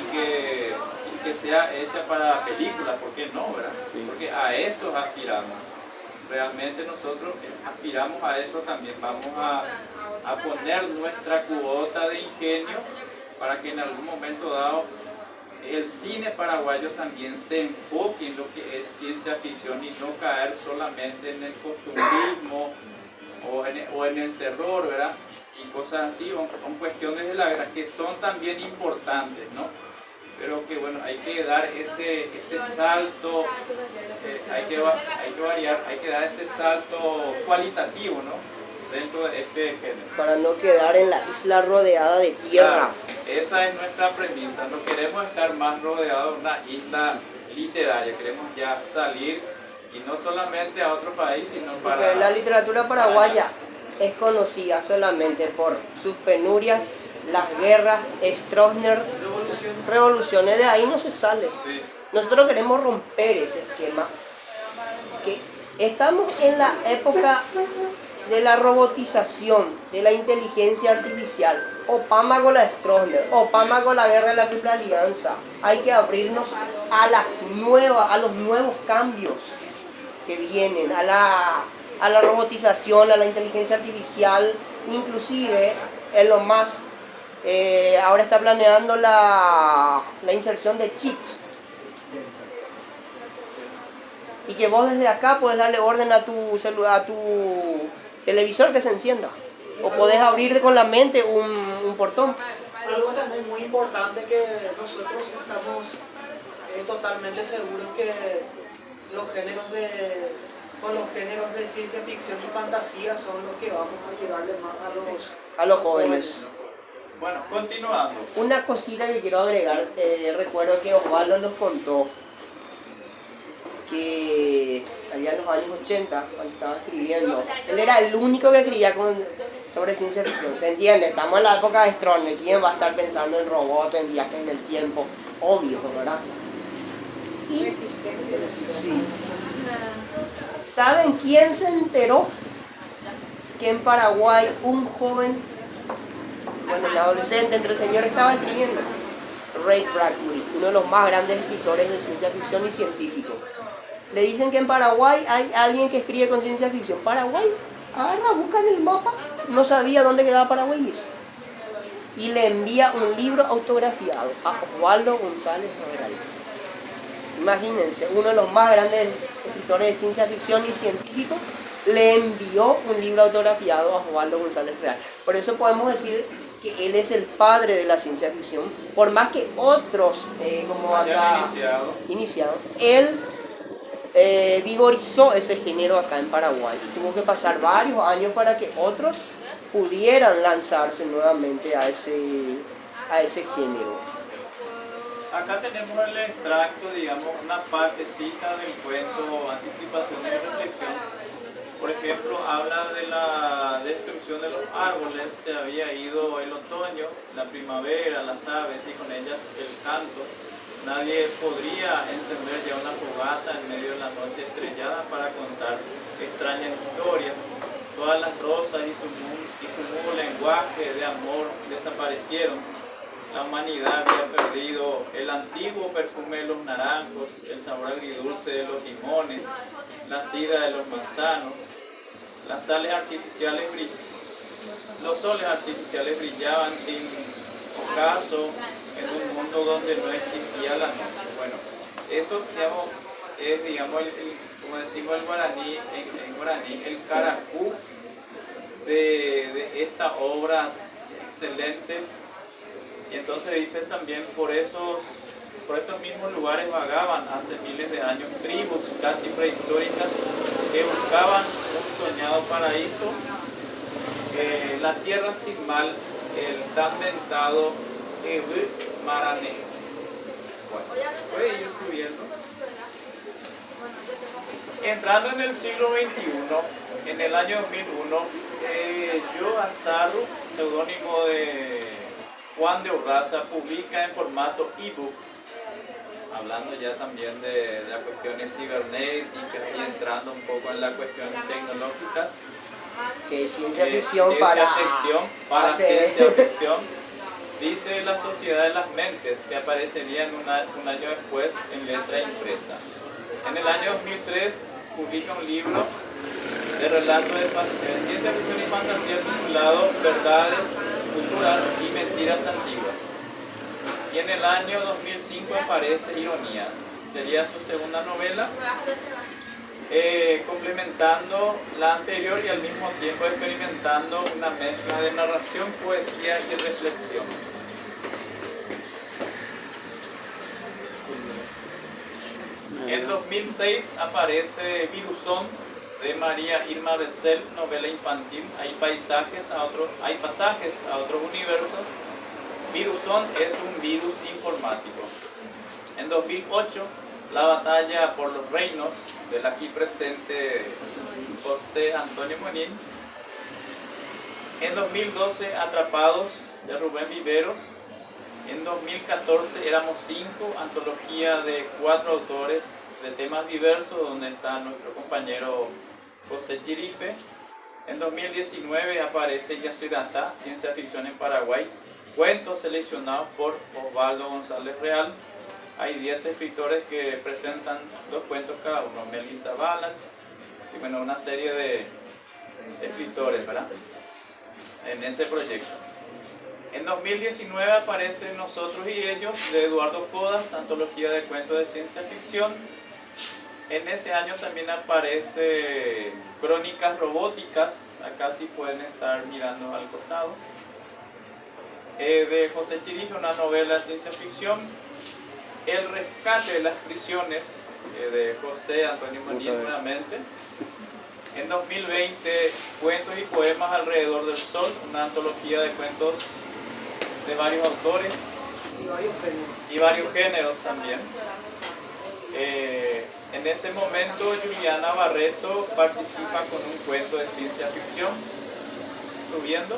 que sea hecha para películas, ¿por qué no, verdad? Sí. Porque a eso aspiramos. Realmente nosotros aspiramos a eso también. Vamos a poner nuestra cuota de ingenio para que en algún momento dado el cine paraguayo también se enfoque en lo que es ciencia ficción y no caer solamente en el costumbrismo o en el terror, ¿verdad? Y cosas así, son cuestiones de la guerra que son también importantes, ¿no? Pero que bueno, hay que dar ese salto, hay que variar, hay que dar ese salto cualitativo, ¿no? Dentro de este género. Para no quedar en la isla rodeada de tierra. Claro, esa es nuestra premisa, no queremos estar más rodeados de una isla literaria, queremos ya salir y no solamente a otro país, sino para... Porque la literatura paraguaya es conocida solamente por sus penurias, las guerras, Stroessner, revoluciones, de ahí no se sale. Sí. Nosotros queremos romper ese esquema. Que estamos en la época de la robotización, de la inteligencia artificial. Obama con la Stroessner, Obama con la guerra de la Triple Alianza. Hay que abrirnos a los nuevos cambios que vienen, a la robotización, a la inteligencia artificial, Inclusive, en lo más, ahora está planeando la inserción de chips. Y que vos desde acá podés darle orden a tu celular, a tu televisor que se encienda. O podés abrir con la mente un portón. Algo también muy importante que nosotros estamos totalmente seguros que los géneros de ciencia ficción y fantasía son los que vamos a llegarle más A los jóvenes. Bueno, continuando. Una cosita que quiero agregar, recuerdo que Osvaldo nos contó que allá en los años 80, cuando estaba escribiendo, él era el único que escribía sobre ciencia ficción. ¿Se entiende? Estamos en la época de Stroner. ¿Quién va a estar pensando en robots, en viajes en el tiempo? Obvio, ¿verdad? Y, sí. ¿Saben quién se enteró que en Paraguay un joven, bueno, un adolescente entre el señor estaba escribiendo? Ray Bradbury, uno de los más grandes escritores de ciencia ficción y científico. Le dicen que en Paraguay hay alguien que escribe con ciencia ficción. Paraguay, agarra, busca en el mapa, no sabía dónde quedaba Paraguay y le envía un libro autografiado a Osvaldo González Real. Imagínense, uno de los más grandes escritores de ciencia ficción y científico le envió un libro autografiado a Osvaldo González Real. Por eso podemos decir que él es el padre de la ciencia ficción, por más que otros, como acá iniciado, él vigorizó ese género acá en Paraguay y tuvo que pasar varios años para que otros pudieran lanzarse nuevamente a ese género. Acá tenemos el extracto, digamos, una partecita del cuento Anticipación y Reflexión. Por ejemplo, habla de la destrucción de los árboles, se había ido el otoño, la primavera, las aves y con ellas el canto. Nadie podría encender ya una fogata en medio de la noche estrellada para contar extrañas historias. Todas las rosas y su mudo lenguaje de amor desaparecieron. La humanidad había perdido el antiguo perfume de los naranjos, el sabor agridulce de los limones, la sidra de los manzanos. Los soles artificiales brillaban sin ocaso en un mundo donde no existía la noche. Bueno, eso digamos, es, digamos, como decimos en guaraní, el caracú de esta obra excelente. Y entonces dice también, por estos mismos lugares vagaban hace miles de años tribus casi prehistóricas que buscaban un soñado paraíso, la tierra sin mal, el tan mentado Marané. Bueno, puede ir subiendo. Entrando en el siglo XXI, en el año 2001, Joe Azarru, seudónimo de Juan de Urraza, publica en formato ebook, hablando ya también de las cuestiones cibernéticas y entrando un poco en las cuestiones tecnológicas. Que ciencia ficción para ciencia ficción. Dice La Sociedad de las Mentes, que aparecería un año después en letra impresa. En el año 2003 publica un libro de relato de ciencia ficción y fantasía titulado Verdades, Culturas y Mentiras Antiguas. Y en el año 2005 aparece Ironías. Sería su segunda novela, complementando la anterior y al mismo tiempo experimentando una mezcla de narración, poesía y reflexión. En 2006 aparece Virusón de María Irma Betzel, novela infantil. Hay pasajes a otros universos. Virusón es un virus informático. En 2008, La batalla por los reinos, del aquí presente José Antonio Monín. En 2012, Atrapados, de Rubén Viveros. En 2014, Éramos 5, antología de 4 autores de temas diversos, donde está nuestro compañero José Chirife. En 2019 aparece Yacyretá, Ciencia Ficción en Paraguay, cuentos seleccionados por Osvaldo González Real. Hay 10 escritores que presentan 2 cuentos cada uno, Melissa Balach y bueno, una serie de escritores, ¿verdad? en ese proyecto. En 2019 aparece Nosotros y Ellos de Eduardo Codas, antología de cuentos de ciencia ficción. En ese año también aparece Crónicas Robóticas, acá sí pueden estar mirando al costado, de José Chirife, una novela de ciencia ficción. El rescate de las prisiones, de José Antonio Manín nuevamente. En 2020, Cuentos y Poemas alrededor del sol, una antología de cuentos de varios autores y varios géneros también. En ese momento, Juliana Barreto participa con un cuento de ciencia ficción, subiendo.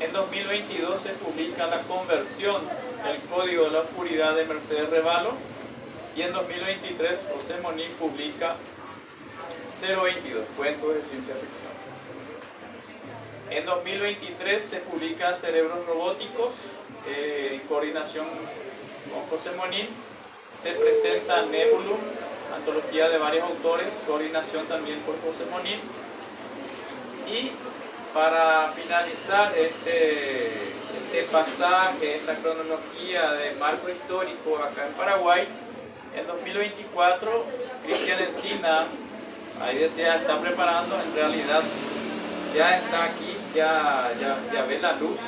En 2022 se publica La Conversión, el Código de la Oscuridad de Mercedes Revalo. Y en 2023 José Monín publica 022, cuentos de ciencia ficción. En 2023 se publica Cerebros Robóticos, en coordinación con José Monín. Se presenta Nebulum, antología de varios autores, coordinación también por José Monín. Y para finalizar este pasaje, esta cronología de marco histórico acá en Paraguay, en 2024, Cristian Encina, ahí decía, está preparando, en realidad ya está aquí, ya ve la luz.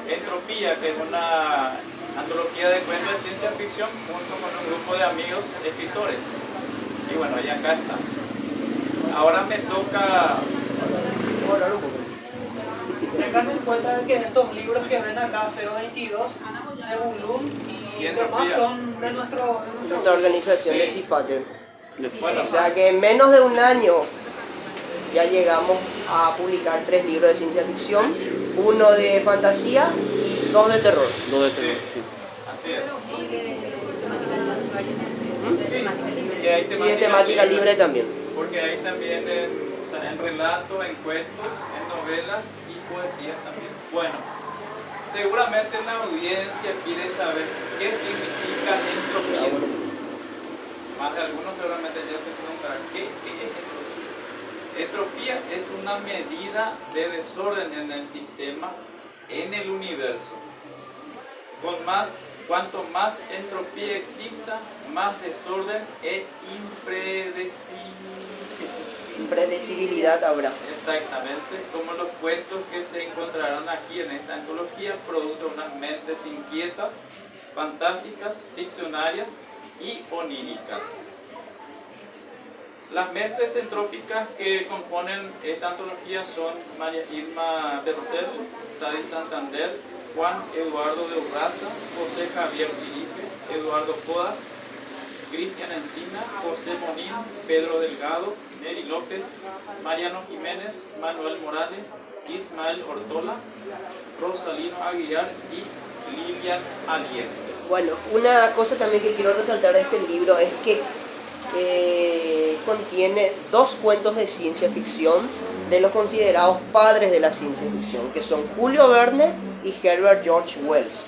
Entropía, que es una antología de cuentos de ciencia ficción junto con un grupo de amigos escritores. Y bueno, y acá está. Ahora me toca... Tengan en cuenta que estos libros que ven acá, 022, Nebulum y demás, son de nuestra organización de CIFATE. Bueno, O sea que en menos de un año ya llegamos a publicar 3 libros de ciencia ficción, uno de fantasía y 2 de terror. así es. Y de temática libre. Y hay Y de temática libre también. Porque hay también en relato, en cuentos, en novelas y poesías también. Bueno, seguramente la audiencia quiere saber qué significa entropía. Más de algunos seguramente ya se preguntarán, ¿qué es entropía? Entropía es una medida de desorden en el sistema, en el universo. Cuanto más entropía exista, más desorden e Impredecibilidad habrá. Exactamente, como los cuentos que se encontrarán aquí en esta antología, producto de unas mentes inquietas, fantásticas, ficcionarias y oníricas. Las mentes entrópicas que componen esta antología son María Irma Bercel, Sadi Santander, Juan Eduardo de Urraza, José Javier Chirife, Eduardo Codas, Cristian Encina, José Monín, Pedro Delgado, Neri López, Mariano Jiménez, Manuel Morales, Ismael Ortola, Rosalino Aguilar y Lilian Aliente. Bueno, una cosa también que quiero resaltar de este libro es que contiene 2 cuentos de ciencia ficción de los considerados padres de la ciencia ficción, que son Julio Verne y Herbert George Wells.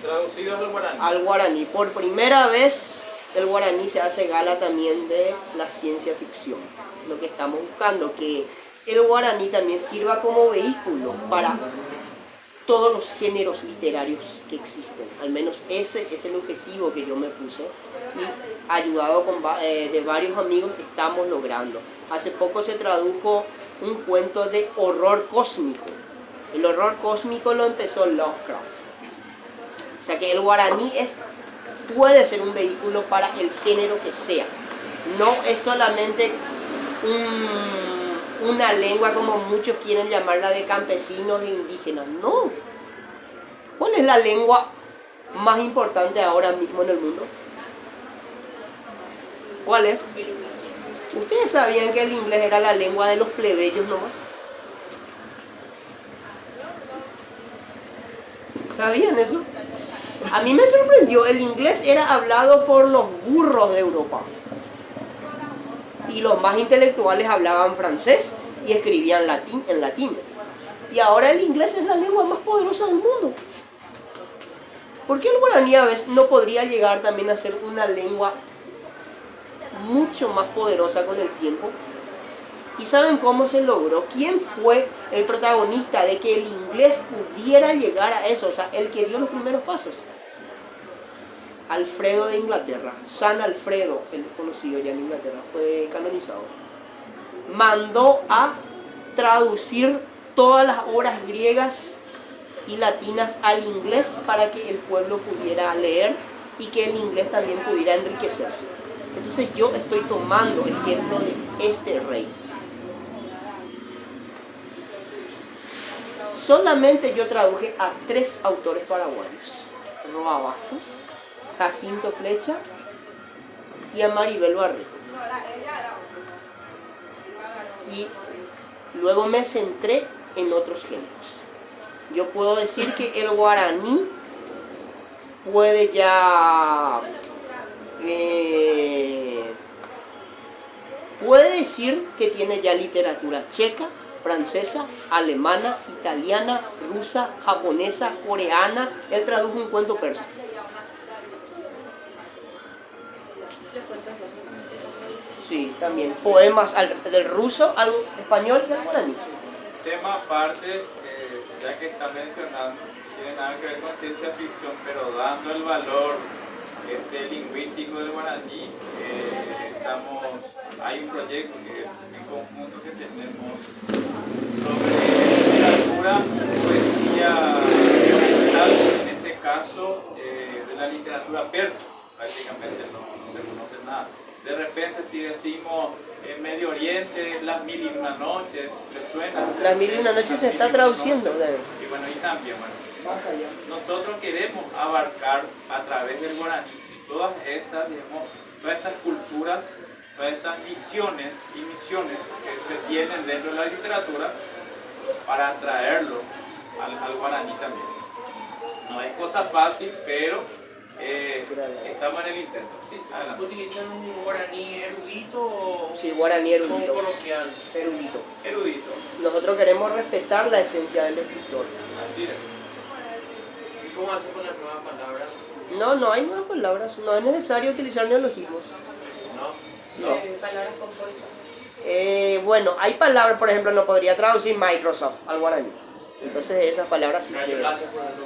Traducidos al guaraní. Al guaraní. Por primera vez el guaraní se hace gala también de la ciencia ficción. Lo que estamos buscando, que el guaraní también sirva como vehículo para todos los géneros literarios que existen. Al menos ese es el objetivo que yo me puse y ayudado de varios amigos estamos logrando. Hace poco se tradujo un cuento de horror cósmico. El horror cósmico lo empezó Lovecraft. O sea que el guaraní puede ser un vehículo para el género que sea. No es solamente una lengua como muchos quieren llamarla, de campesinos e indígenas. No. ¿Cuál es la lengua más importante ahora mismo en el mundo? ¿Cuál es? ¿Ustedes sabían que el inglés era la lengua de los plebeyos nomás? ¿Sabían eso? A mí me sorprendió, el inglés era hablado por los burros de Europa. Y los más intelectuales hablaban francés y escribían en latín. Y ahora el inglés es la lengua más poderosa del mundo. ¿Por qué el guaraní a veces no podría llegar también a ser una lengua mucho más poderosa con el tiempo? ¿Y saben cómo se logró? ¿Quién fue el protagonista de que el inglés pudiera llegar a eso? O sea, el que dio los primeros pasos. Alfredo de Inglaterra, San Alfredo, el desconocido ya en Inglaterra, fue canonizado. Mandó a traducir todas las obras griegas y latinas al inglés para que el pueblo pudiera leer y que el inglés también pudiera enriquecerse. Entonces yo estoy tomando ejemplo de este rey. Solamente yo traduje a 3 autores paraguayos: Roa Bastos, Jacinto Flecha y a Maribel Barreto. Y luego me centré en otros géneros. Yo puedo decir que el guaraní puede ya... puede decir que tiene ya literatura checa, francesa, alemana, italiana, rusa, japonesa, coreana. Él tradujo un cuento persa. Los cuentos rusos también te Sí, también. Poemas del ruso, al español y al guaraní. Tema aparte, ya que está mencionando, tiene nada que ver con ciencia ficción, pero dando el valor lingüístico del guaraní, hay un proyecto en conjunto que tenemos sobre literatura, poesía oriental, en este caso de la literatura persa. Prácticamente no se conoce nada. De repente si decimos en Medio Oriente, las 1000 y una noches, ¿les suena? Las 1000 y una noches se está traduciendo. Y bueno, y también, nosotros queremos abarcar a través del guaraní todas esas culturas, todas esas visiones y misiones que se tienen dentro de la literatura para traerlo al guaraní también. No es cosa fácil, pero estamos en el intento. Sí, adelante. ¿Utilizan un guaraní erudito o Sí, guaraní erudito. coloquial? Erudito. Erudito. Nosotros queremos respetar la esencia del escritor. Así es. ¿Y cómo hacen con las nuevas palabras? No hay nuevas palabras. No es necesario utilizar neologismos. No. palabras compuestas. Bueno, hay palabras, por ejemplo, no podría traducir Microsoft al guaraní. Entonces esas palabras sí que...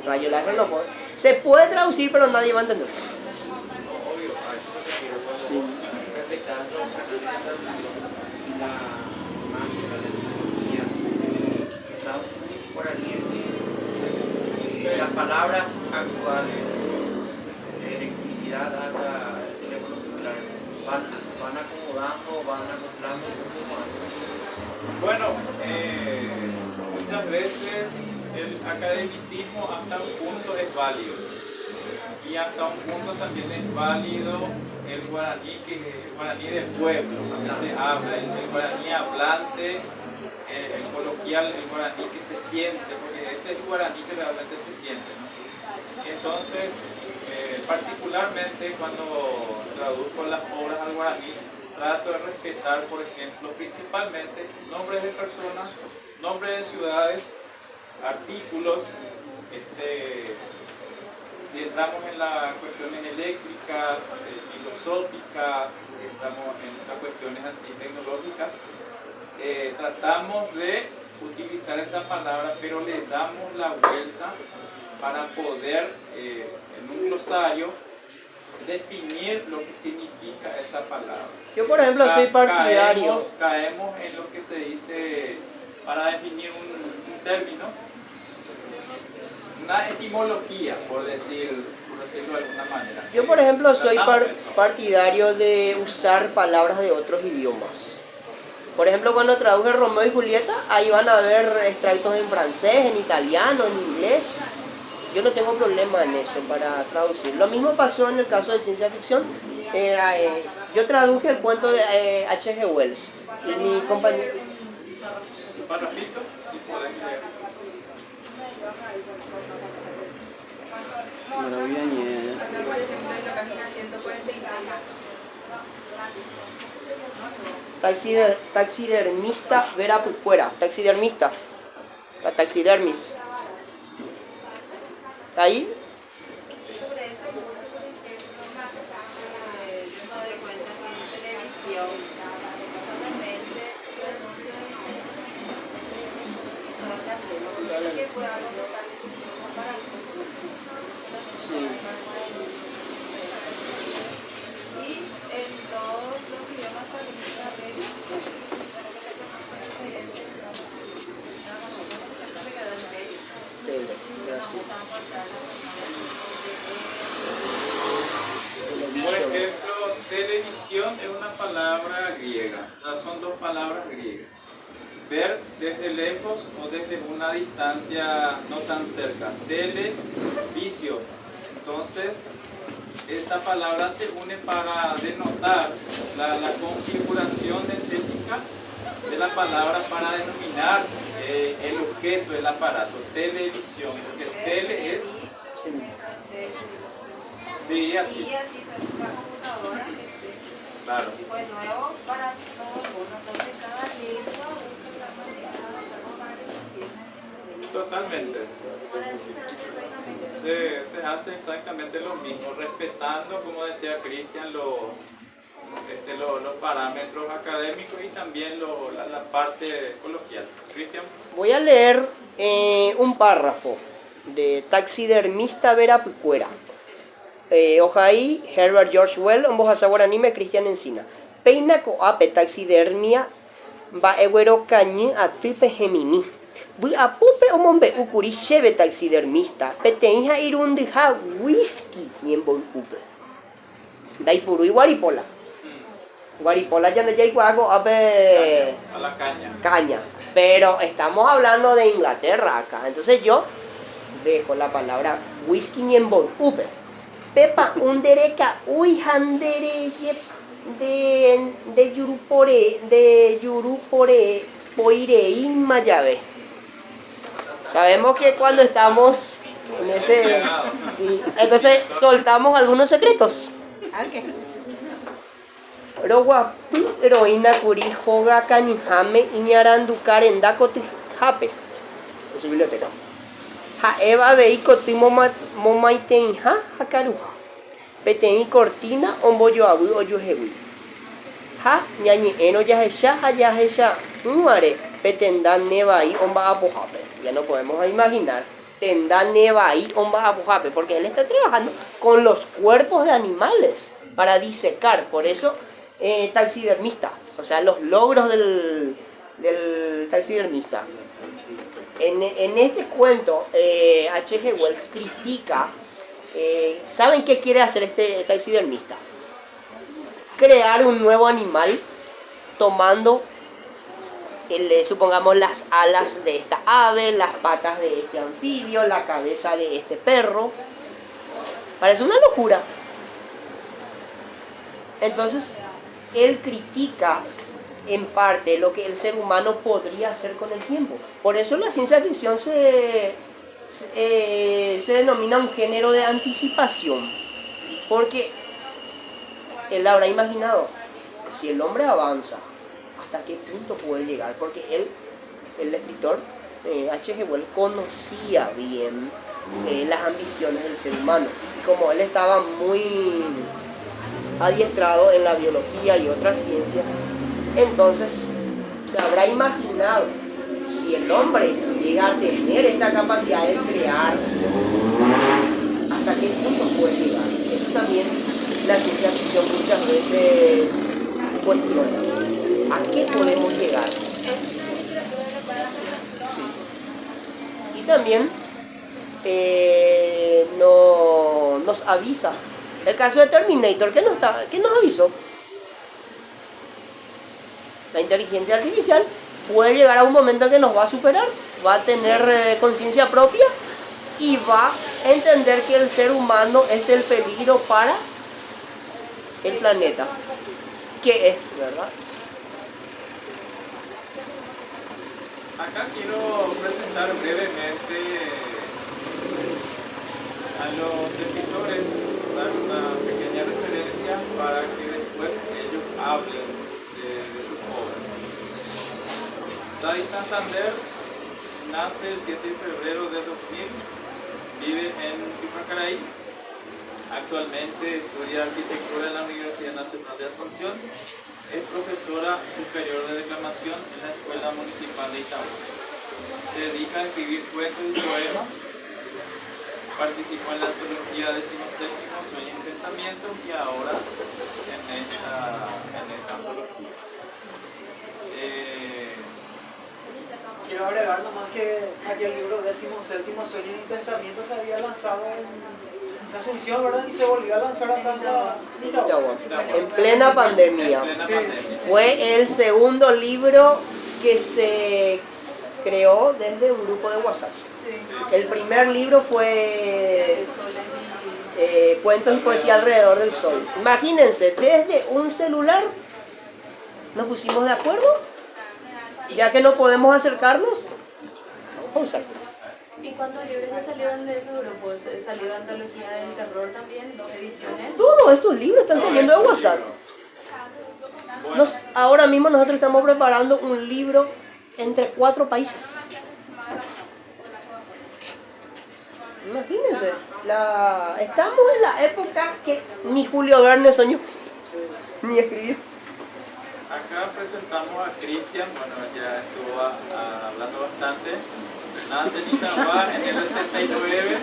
Rayo láser no puede. Se puede traducir, pero nadie va a entender. Obvio, a eso me refiero. Sí. Respetando y la magia, la etimología. Estados Unidos guaraní las palabras actuales, electricidad, agua, teléfono celular, van acomodando, van acoplando un humano. Bueno, muchas veces el academicismo hasta un punto es válido y hasta un punto también es válido el guaraní del pueblo, que se habla, el guaraní hablante, el coloquial, el guaraní que se siente, porque ese es el guaraní que realmente se siente, ¿no? Entonces, particularmente cuando traduzco las obras al guaraní, trato de respetar, por ejemplo, principalmente nombres de personas, nombres de ciudades, artículos, si entramos en las cuestiones eléctricas, filosóficas, estamos en las cuestiones así tecnológicas, tratamos de utilizar esa palabra, pero le damos la vuelta para poder, en un glosario, definir lo que significa esa palabra. Yo, por ejemplo, soy partidario. Caemos en lo que se dice para definir un término, una etimología, por decirlo de alguna manera. Yo, por ejemplo, soy partidario de usar palabras de otros idiomas. Por ejemplo, cuando traduje Romeo y Julieta, ahí van a ver extractos en francés, en italiano, en inglés. Yo no tengo problema en eso para traducir. Lo mismo pasó en el caso de ciencia ficción. Yo traduje el cuento de H.G. Wells y mi compañero... Parrafito y podemos leer. Acá, por ejemplo, en la página 146. Taxidermista Vera Pucuera. Taxidermista. La taxidermis. ¿Está ahí? Sobre esa cosa, por ejemplo, yo me doy cuenta que en televisión solamente se pronuncia fue algo totalmente nuevo para mí. Sí. Y en todos los idiomas también se aprende, solo que se conoce diferente, nada más se quedó en medio. Tele, gracias. Por ejemplo, televisión es una palabra griega, o sea, son dos palabras griegas. Ver desde lejos o desde una distancia no tan cerca. Televisión. Entonces, esta palabra se une para denotar la configuración estética de la palabra para denominar el objeto, el aparato. Televisión, porque tele es... Sí, así. Y así se usa la computadora, Claro. pues nuevo para todo el mundo. Entonces cada lengua busca la manera de hacerlo para que se entienda y se Totalmente. Para ti se hace exactamente Se hace exactamente lo mismo, respetando, como decía Cristian, los parámetros académicos y también la parte coloquial. Cristian. Voy a leer un párrafo de Taxidermista Vera Pucuera. Ojai, Herbert George Well, ambos asaguaranime, Cristian Encina. Peina coape taxidermia va eguero cañi a tipe gemini. Bu apupe omombe ukuri cheve taxidermista. Peteija irundija whisky niembo upe. Daipuru y guaripola. Guaripola ya no ya iguago ape A la caña. caña. Pero estamos hablando de Inglaterra acá. Entonces yo dejo la palabra whisky niembo upe. Pepa un dereca uihandere de yurupore poirei mayave. Sabemos que cuando estamos en ese sí, entonces soltamos algunos secretos. ¿Qué? Roguapu heroína curi joga canijame iñaranducar en dacote jape. En su biblioteca. Ha eva veiko timo momaitenja hakaruja. Petei cortina omboyo abu oyohewi. Ha ñañi eno yahesha hayahesha umare petenda nevai omba apojape. Ya no podemos imaginar. Tenda nevai omba apojape porque él está trabajando con los cuerpos de animales para disecar. Por eso taxidermista, o sea, los logros del taxidermista. En este cuento, H.G. Wells critica, ¿saben qué quiere hacer este taxidermista? Crear un nuevo animal tomando, supongamos, las alas de esta ave, las patas de este anfibio, la cabeza de este perro. Parece una locura. Entonces, él critica en parte lo que el ser humano podría hacer con el tiempo. Por eso la ciencia ficción se denomina un género de anticipación, porque él habrá imaginado si el hombre avanza, hasta qué punto puede llegar, porque el escritor H.G. Wells conocía bien las ambiciones del ser humano, y como él estaba muy adiestrado en la biología y otras ciencias, entonces se habrá imaginado si el hombre llega a tener esta capacidad de crear, hasta qué punto puede llegar. Eso también la ciencia ficción muchas veces cuestiona. ¿A qué podemos llegar? Sí. Y también nos avisa. El caso de Terminator, ¿qué nos avisó? La inteligencia artificial puede llegar a un momento que nos va a superar, va a tener conciencia propia y va a entender que el ser humano es el peligro para el planeta. ¿Qué es, verdad? Acá quiero presentar brevemente a los escritores, dar una pequeña referencia para que después ellos hablen de sus obras. Sai Santander nace el 7 de febrero de 2000, vive en Pipacaray. Actualmente estudia arquitectura en la Universidad Nacional de Asunción. Es profesora superior de declamación en la Escuela Municipal de Itagüí. Se dedica a escribir cuentos y poemas. Participó en la antología 17º Sueños y Pensamientos y ahora en esta antología. Quiero agregar nomás que aquel libro 17º Sueños y Pensamientos se había lanzado en Asunción, ¿verdad? Y se volvió a lanzar acá en Itagua. En plena pandemia. En plena pandemia. Fue el segundo libro que se creó desde un grupo de WhatsApp. El primer libro fue Cuentos y Poesía alrededor del sol. Imagínense, desde un celular nos pusimos de acuerdo, ya que no podemos acercarnos, vamos a usar. ¿Y cuántos libros ya salieron de esos grupos? ¿Salió Antología del Terror también? 2 ediciones. Todos estos libros están saliendo de WhatsApp. Ahora mismo nosotros estamos preparando un libro entre 4 países. Imagínense, estamos en la época que ni Julio Verne soñó, ni escribió. Acá presentamos a Cristian, bueno, ya estuvo hablando bastante. Nace en Itagua en el 89,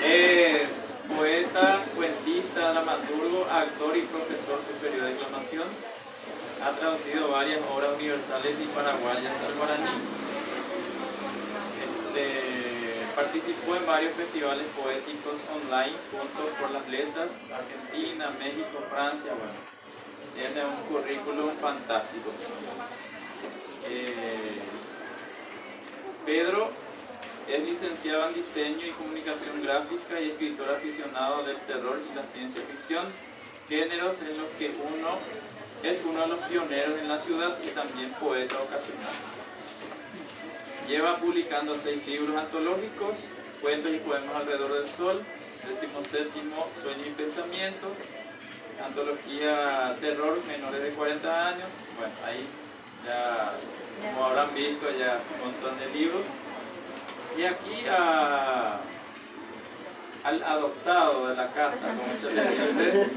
es poeta, cuentista, dramaturgo, actor y profesor superior de declamación. Ha traducido varias obras universales y paraguayas al guaraní. Participó en varios festivales poéticos online, Juntos por las Letras, Argentina, México, Francia, bueno. Tiene un currículum fantástico. Pedro es licenciado en Diseño y Comunicación Gráfica y escritor aficionado del terror y la ciencia ficción, géneros en los que es uno de los pioneros en la ciudad y también poeta ocasional. Lleva publicando 6 libros antológicos, Cuentos y Poemas alrededor del sol, 17º Sueños y Pensamientos, antología Terror menores de 40 años, bueno, ahí ya, como habrán visto, ya un montón de libros. Y aquí al adoptado de la casa, como se le dice,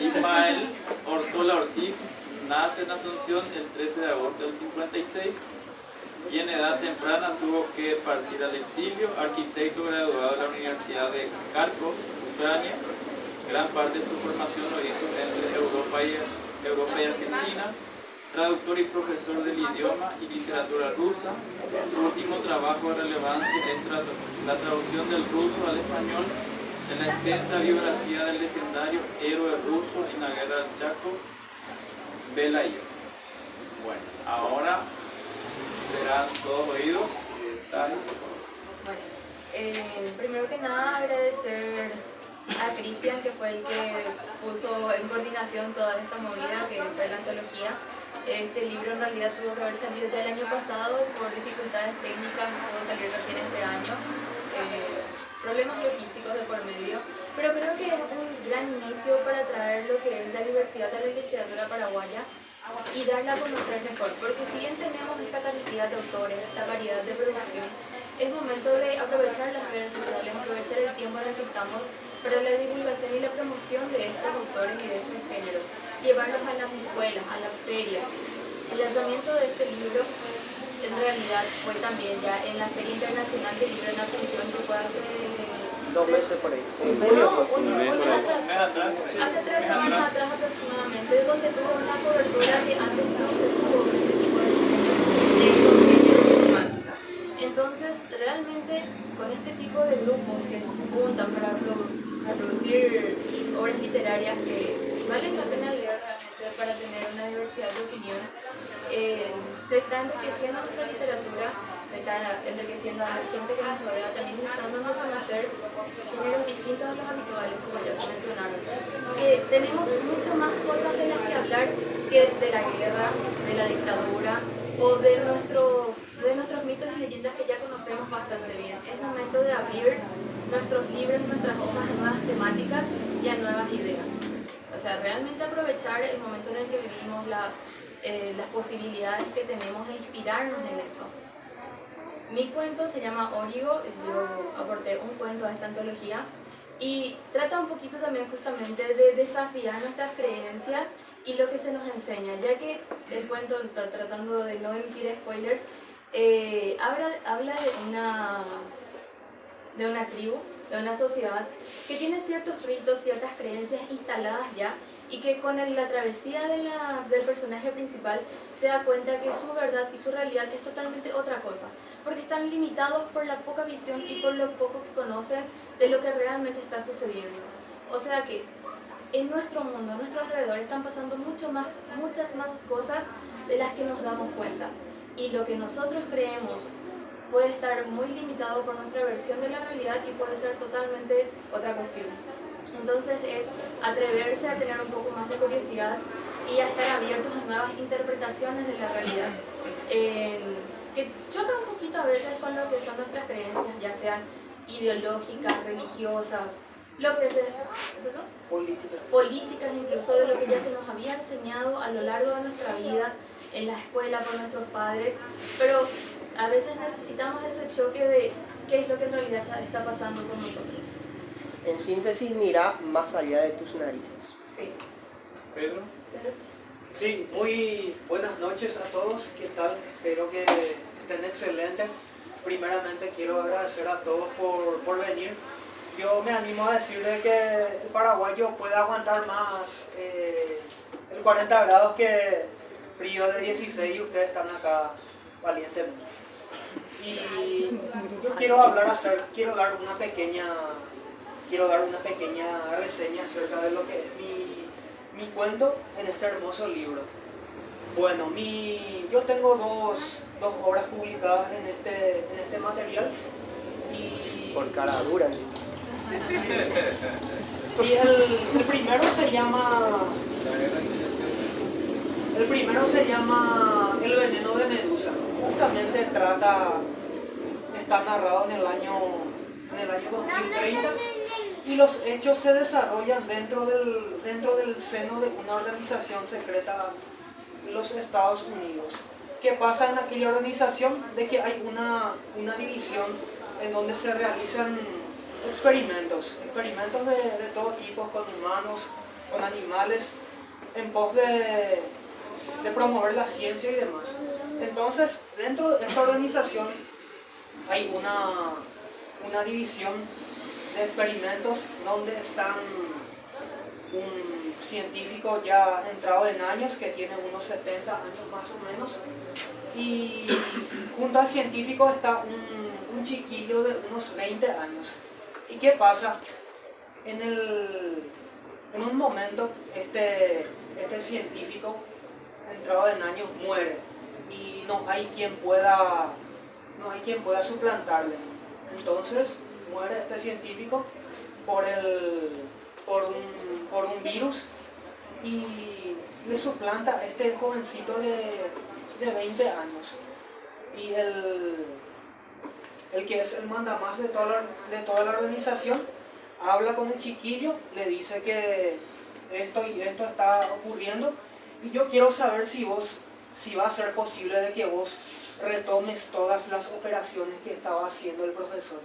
Ismael Ortola Ortiz, nace en Asunción el 13 de agosto del 56 y en edad temprana tuvo que partir al exilio, arquitecto graduado de la Universidad de Kharkov, Ucrania. Gran parte de su formación lo hizo entre Europa y Argentina, traductor y profesor del idioma y literatura rusa. Su último trabajo de relevancia es la traducción del ruso al español de la extensa biografía del legendario héroe ruso en la guerra del Chaco, Belayev. Bueno, ahora serán todos oídos. Sara. Bueno, primero que nada agradecer a Cristian, que fue el que puso en coordinación toda esta movida que fue la antología. Este libro en realidad tuvo que haber salido ya el año pasado, por dificultades técnicas pudo salir recién este año, problemas logísticos de por medio, pero creo que es un gran inicio para traer lo que es la diversidad de la literatura paraguaya y darla a conocer mejor, porque si bien tenemos esta cantidad de autores, esta variedad de producción, es momento de aprovechar las redes sociales, aprovechar el tiempo en el que estamos para la divulgación y la promoción de estos autores y de estos géneros, llevarlos a las escuelas, a las ferias. El lanzamiento de este libro en realidad fue también ya en la Feria Internacional del Libro en Asunción, que fue hace 2 meses por ahí. Hace 3 semanas atrás aproximadamente, donde tuvo una cobertura que antes no se tuvo con este tipo de estos géneros de temáticas. Entonces, realmente, con este tipo de grupos que se juntan para producir obras literarias que valen la pena leer realmente para tener una diversidad de opinión, se está enriqueciendo nuestra literatura, se está enriqueciendo a la gente que nos rodea, también están dando a conocer géneros distintos a los habituales, como ya se mencionaron. Tenemos muchas más cosas de las que hablar que de la guerra, de la dictadura o de nuestros mitos y leyendas que ya conocemos bastante bien. Es momento de abrir nuestros libros, nuestras hojas a nuevas temáticas y a nuevas ideas. O sea, realmente aprovechar el momento en el que vivimos, las posibilidades que tenemos de inspirarnos en eso. Mi cuento se llama Origo, yo aporté un cuento a esta antología y trata un poquito también justamente de desafiar nuestras creencias y lo que se nos enseña, ya que el cuento, tratando de no emitir spoilers, habla de una tribu, de una sociedad que tiene ciertos ritos, ciertas creencias instaladas ya, y que con la travesía del personaje principal se da cuenta que su verdad y su realidad es totalmente otra cosa, porque están limitados por la poca visión y por lo poco que conocen de lo que realmente está sucediendo. O sea que en nuestro mundo, a nuestro alrededor, están pasando muchas más cosas de las que nos damos cuenta, y lo que nosotros creemos puede estar muy limitado por nuestra versión de la realidad y puede ser totalmente otra cuestión. Entonces es atreverse a tener un poco más de curiosidad y a estar abiertos a nuevas interpretaciones de la realidad, que chocan un poquito a veces con lo que son nuestras creencias, ya sean ideológicas, religiosas, lo que sea, políticas, incluso de lo que ya se nos había enseñado a lo largo de nuestra vida, en la escuela, por nuestros padres, pero a veces necesitamos ese choque de qué es lo que en realidad está pasando con nosotros. En síntesis, mira más allá de tus narices. Sí. Pedro. Sí, muy buenas noches a todos. ¿Qué tal? Espero que estén excelentes. Primeramente quiero agradecer a todos por venir. Yo me animo a decirle que el paraguayo puede aguantar más el 40 grados que frío de 16 y ustedes están acá valientemente. Y yo quiero dar una pequeña reseña acerca de lo que es mi cuento en este hermoso libro. Bueno, yo tengo dos obras publicadas en este material. Y Por cara dura. Y el primero se llama El veneno de Medusa. Justamente está narrado en el año 2030 y los hechos se desarrollan dentro del seno de una organización secreta en los Estados Unidos. ¿Qué pasa en aquella organización? De que hay una división en donde se realizan experimentos de todo tipo, con humanos, con animales, en pos de promover la ciencia y demás. Entonces, dentro de esta organización hay una división de experimentos donde están un científico ya entrado en años, que tiene unos 70 años más o menos, y junto al científico está un chiquillo de unos 20 años. ¿Y qué pasa? En un momento este científico entrado en años muere y no hay quien pueda suplantarle. Entonces muere este científico por un virus y le suplanta este jovencito de 20 años. Y el que es el mandamás de toda la organización habla con el chiquillo, le dice que esto está ocurriendo y yo quiero saber si va a ser posible de que vos retomes todas las operaciones que estaba haciendo el profesor.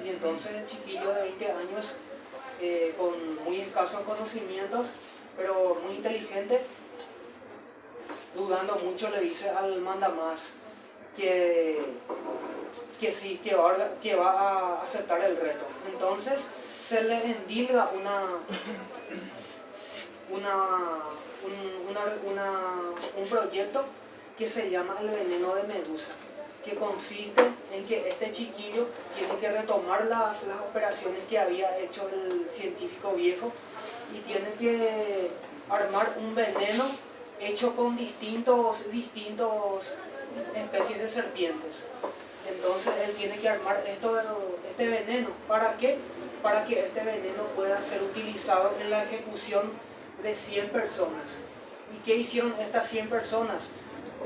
Y entonces el chiquillo de 20 años, con muy escasos conocimientos, pero muy inteligente, dudando mucho, le dice al mandamás que sí, que va a aceptar el reto. Entonces se le endilga un proyecto que se llama El veneno de Medusa, que consiste en que este chiquillo tiene que retomar las operaciones que había hecho el científico viejo y tiene que armar un veneno hecho con distintos especies de serpientes. Entonces él tiene que armar este veneno. ¿Para qué? Para que este veneno pueda ser utilizado en la ejecución de 100 personas. ¿Y qué hicieron estas 100 personas?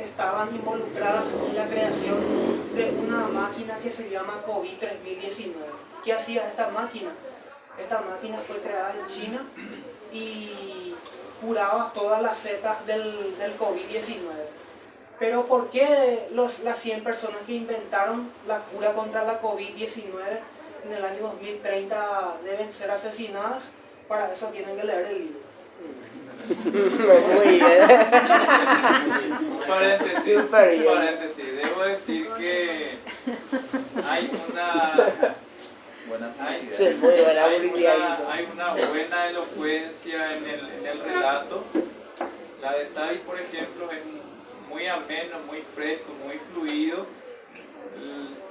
Estaban involucradas en la creación de una máquina que se llama COVID 3019. ¿Qué hacía esta máquina? Esta máquina fue creada en China y curaba todas las cepas del COVID-19. Pero ¿por qué las 100 personas que inventaron la cura contra la COVID-19 en el año 2030 deben ser asesinadas? Para eso tienen que leer el libro. Muy bien. Paréntesis, Súper bien. paréntesis. Debo decir que hay una Buena Hay, publicidad. Sí, muy buena publicidad. hay una buena elocuencia en el relato. La de Sari, por ejemplo, es muy ameno, muy fresco, muy fluido.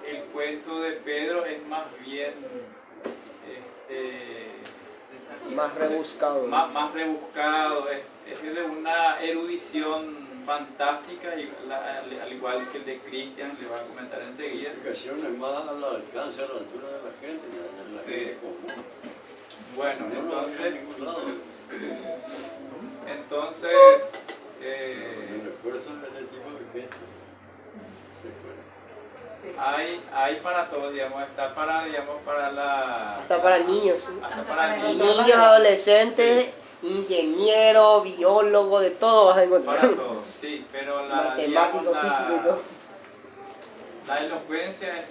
El cuento de Pedro es más bien Más rebuscado. más rebuscado, es de una erudición fantástica, y al igual que el de Cristian, le va a comentar enseguida. La explicación es más al alcance, a la altura de la gente, de la Sí. gente común. Bueno, Si no, no entonces, había ningún lado. El refuerzo de este tipo de gente. Se fue. hay para todos, digamos, está para, digamos, para la... Hasta para niños, sí. Hasta para Niños, niños, adolescentes, ingeniero, biólogo, de todo vas a encontrar. para todos, sí, pero Matemático, digamos, físico y todo. la elocuencia es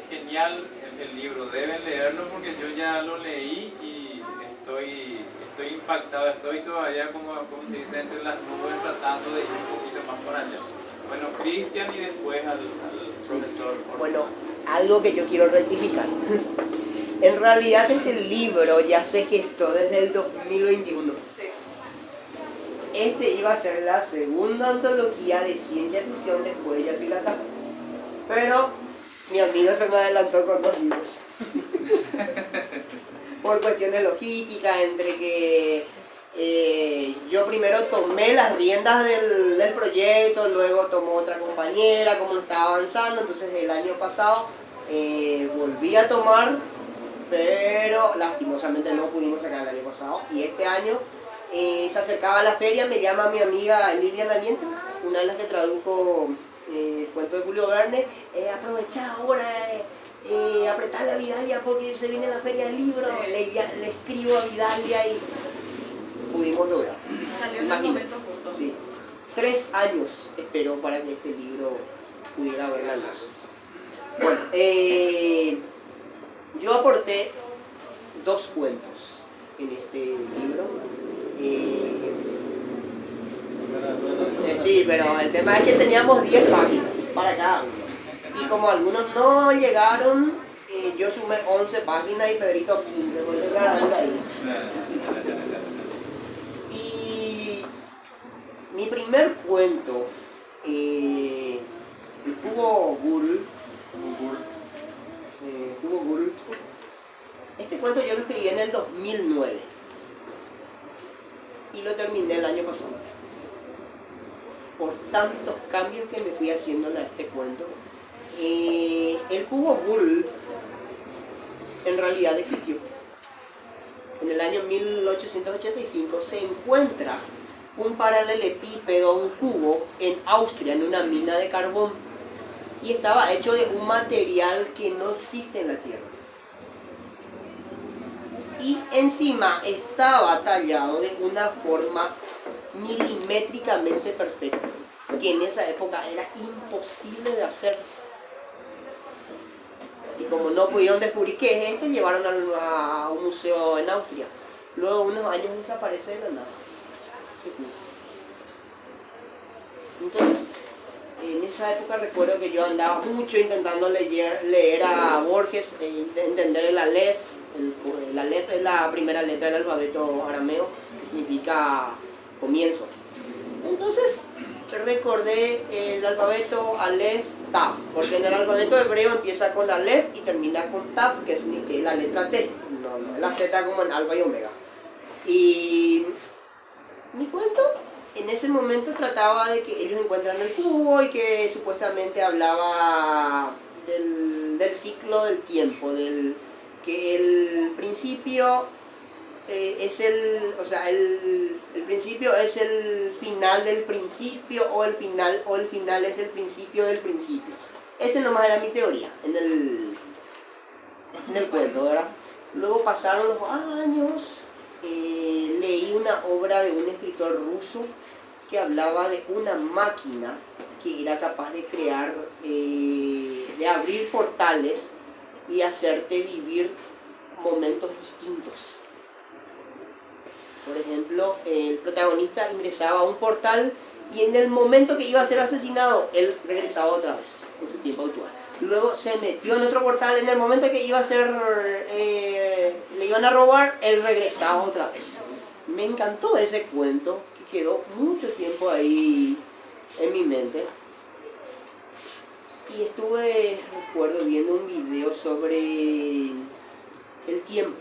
genial el libro, deben leerlo porque yo ya lo leí y estoy impactado, estoy todavía como se dice entre las nubes tratando de ir un poquito más para allá. Bueno, Cristian y después al profesor. por Bueno, favor. algo que yo quiero rectificar. En realidad este libro ya se gestó desde el 2021. Sí. Este iba a ser la segunda antología de ciencia ficción después de Yacir la Tapa. Pero mi amigo se me adelantó con 2 libros. Por cuestiones logísticas, entre que yo primero tomé las riendas del proyecto, luego tomó otra compañera, como lo estaba avanzando, entonces el año pasado volví a tomar, pero lastimosamente no pudimos sacar el año pasado, y este año se acercaba la feria, me llama mi amiga Lilian Aliento, una de las que tradujo el cuento de Julio Verne, aprovechá ahora, apretar a Vidalia porque se viene la feria del libro, Sí. le escribo a Vidalia y pudimos lograr. Salió en el Imagínate. momento justo. Sí. 3 años esperó para que este libro pudiera ver la luz. Bueno, yo aporté 2 cuentos en este libro. Sí, pero el tema es que teníamos 10 páginas para cada uno. Y como algunos no llegaron, yo sumé 11 páginas y Pedrito 15, por eso era ahí. Y mi primer cuento, el Hugo Gul, este cuento yo lo escribí en el 2009 y lo terminé el año pasado. Por tantos cambios que me fui haciendo en este cuento, el cubo Gul en realidad existió. En el año 1885 se encuentra un paralelepípedo, un cubo, en Austria, en una mina de carbón, y estaba hecho de un material que no existe en la Tierra. Y encima estaba tallado de una forma milimétricamente perfecta, que en esa época era imposible de hacer. Y como no pudieron descubrir qué es esto, llevaron a un museo en Austria. Luego de unos años desaparece de la nada. Entonces, en esa época recuerdo que yo andaba mucho intentando leer a Borges, entender el Aleph. El Aleph es la primera letra del alfabeto arameo, que significa comienzo. Entonces recordé el alfabeto Aleph Taf, porque en el alfabeto hebreo empieza con Aleph y termina con Taf, que es la letra T, no es la Z como en alfa y omega. Y mi cuento en ese momento trataba de que ellos encuentran el cubo y que supuestamente hablaba del ciclo del tiempo, que el principio es el principio es el final del principio, o el final es el principio del principio. Ese nomás era mi teoría en el cuento, ¿verdad? Luego pasaron los años, leí una obra de un escritor ruso que hablaba de una máquina que era capaz de crear, de abrir portales y hacerte vivir momentos distintos. Por ejemplo, el protagonista ingresaba a un portal y en el momento que iba a ser asesinado, él regresaba otra vez en su tiempo actual. Luego se metió en otro portal, en el momento que iba a ser, le iban a robar, él regresaba otra vez. Me encantó ese cuento que quedó mucho tiempo ahí en mi mente. Y estuve, recuerdo, viendo un video sobre el tiempo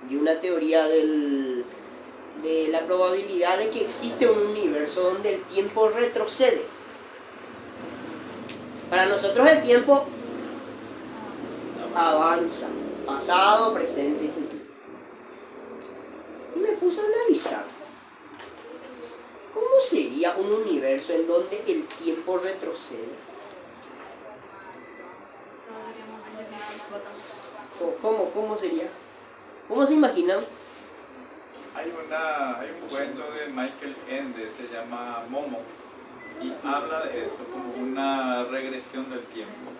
y una teoría de la probabilidad de que existe un universo donde el tiempo retrocede. Para nosotros el tiempo avanza, pasado, presente y futuro. Y me puse a analizar, ¿cómo sería un universo en donde el tiempo retrocede? ¿Cómo sería? ¿Cómo se imaginan? Hay un cuento de Michael Ende, se llama Momo, y habla de eso como una regresión del tiempo.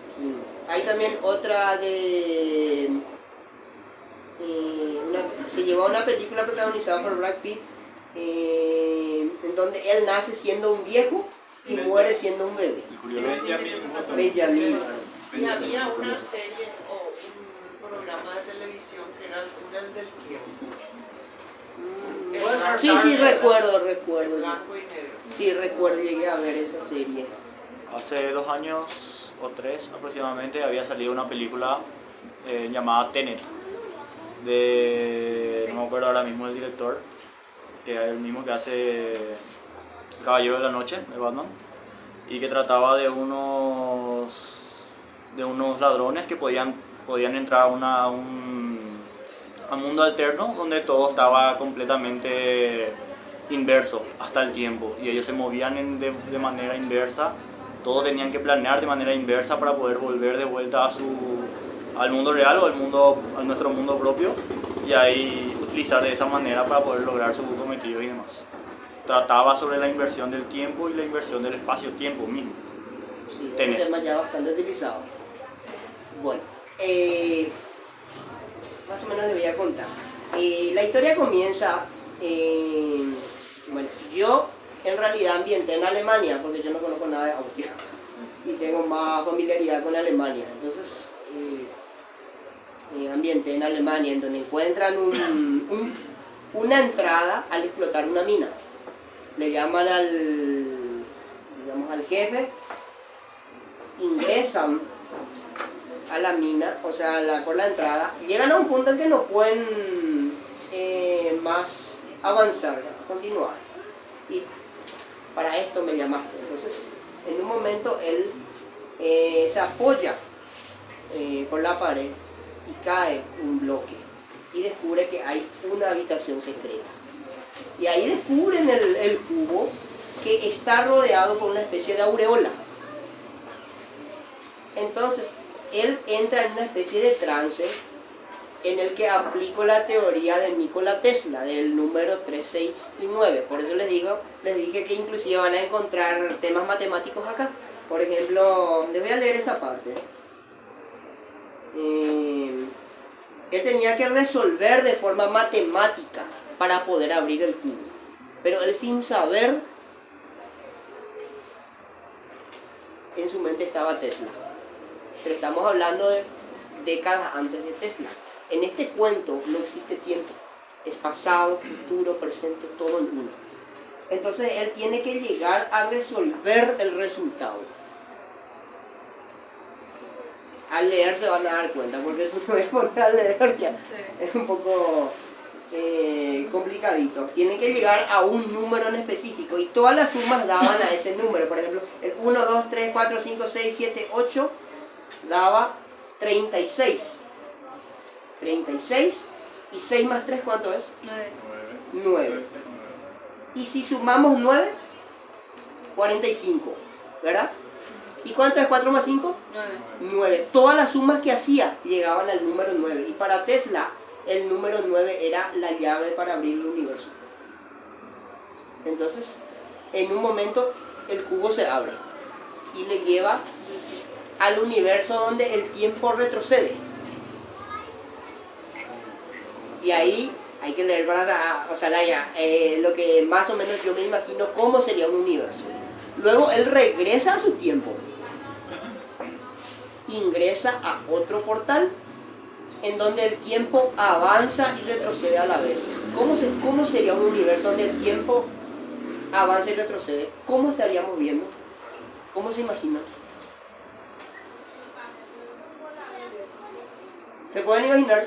Hay también otra se llevó a una película protagonizada por Brad Pitt, en donde él nace siendo un viejo y muere siendo un bebé. Benjamin. Y había una serie o un programa de televisión que era el túnel del tiempo. Sí, recuerdo. Blanco y negro. Sí, recuerdo, llegué a ver esa serie. Hace 2 años o 3 aproximadamente había salido una película llamada Tenet, no me acuerdo ahora mismo el director, que es el mismo que hace Caballero de la Noche de Batman, y que trataba de unos ladrones que podían entrar a un mundo alterno donde todo estaba completamente inverso hasta el tiempo, y ellos se movían de manera inversa. Todos tenían que planear de manera inversa para poder volver de vuelta al mundo real o a nuestro mundo propio, y ahí utilizar de esa manera para poder lograr sus cometidos y demás. Trataba sobre la inversión del tiempo y la inversión del espacio-tiempo mismo. Sí, es un tema ya bastante utilizado. Bueno, más o menos le voy a contar. La historia comienza, bueno, yo en realidad ambienté en Alemania, porque yo no conozco nada de Austria y tengo más familiaridad con Alemania. Entonces, ambienté en Alemania, en donde encuentran una entrada al explotar una mina. Le llaman al jefe, ingresan a la mina, o sea, por la entrada, llegan a un punto en que no pueden más avanzar, continuar. Y para esto me llamaste. Entonces, en un momento él se apoya por la pared y cae un bloque y descubre que hay una habitación secreta. Y ahí descubren el cubo, que está rodeado por una especie de aureola. Entonces, él entra en una especie de trance en el que aplico la teoría de Nikola Tesla, del número 3, 6 y 9. Por eso les dije que inclusive van a encontrar temas matemáticos acá. Por ejemplo, les voy a leer esa parte. Él tenía que resolver de forma matemática para poder abrir el cubo. Pero él, sin saber, en su mente estaba Tesla. Pero estamos hablando de décadas antes de Tesla. En este cuento no existe tiempo. Es pasado, futuro, presente, todo en uno. Entonces él tiene que llegar a resolver el resultado. Al leer se van a dar cuenta, porque eso no es poner a leer ya. Es un poco complicadito. Tiene que llegar a un número en específico y todas las sumas daban a ese número. Por ejemplo, el 1, 2, 3, 4, 5, 6, 7, 8 daba 36. 36 y 6 más 3, ¿cuánto es? 9. Y si sumamos 9, 45, ¿verdad? ¿Y cuánto es 4 más 5? 9. Todas las sumas que hacía llegaban al número 9. Y para Tesla, el número 9 era la llave para abrir el universo. Entonces, en un momento, el cubo se abre y le lleva al universo donde el tiempo retrocede. Y ahí Hay que leer para, o sea, lo que más o menos yo me imagino cómo sería un universo. Luego él regresa a su tiempo, ingresa a otro portal en donde el tiempo avanza y retrocede a la vez. ¿Cómo sería un universo donde el tiempo avanza y retrocede? ¿Cómo estaríamos viendo? ¿Cómo se imagina? ¿Se pueden imaginar?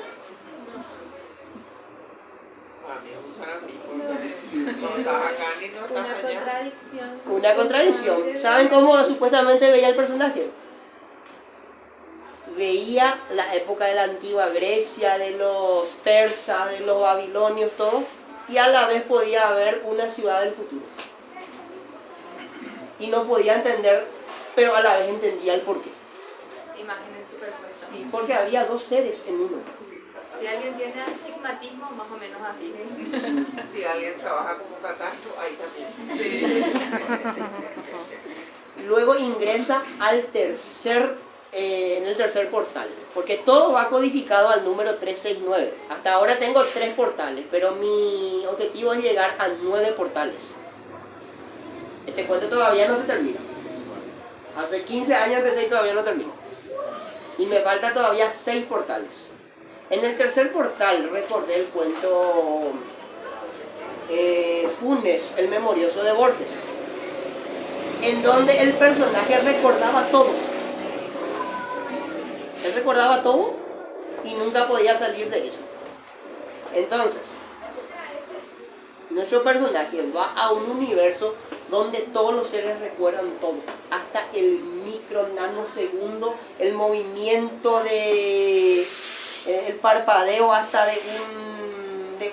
No estás acá ni no estás Una allá. contradicción. Una contradicción. ¿Saben cómo supuestamente veía el personaje? Veía la época de la antigua Grecia, de los persas, de los babilonios, todo, y a la vez podía ver una ciudad del futuro. Y no podía entender, pero a la vez entendía el porqué. Imágenes superpuestas. Sí, porque había dos seres en uno. Si alguien tiene astigmatismo, más o menos así. Si alguien trabaja como catastro, ahí también. Luego ingresa al en el tercer portal, porque todo va codificado al número 369. Hasta ahora tengo 3 portales, pero mi objetivo es llegar a 9 portales. Este cuento todavía no se termina. Hace 15 años empecé y todavía no termino. Y me falta todavía 6 portales. En el tercer portal recordé el cuento Funes, el memorioso de Borges, en donde el personaje recordaba todo. Él recordaba todo y nunca podía salir de eso. Entonces, nuestro personaje va a un universo donde todos los seres recuerdan todo, hasta el micro nanosegundo, el movimiento el parpadeo hasta de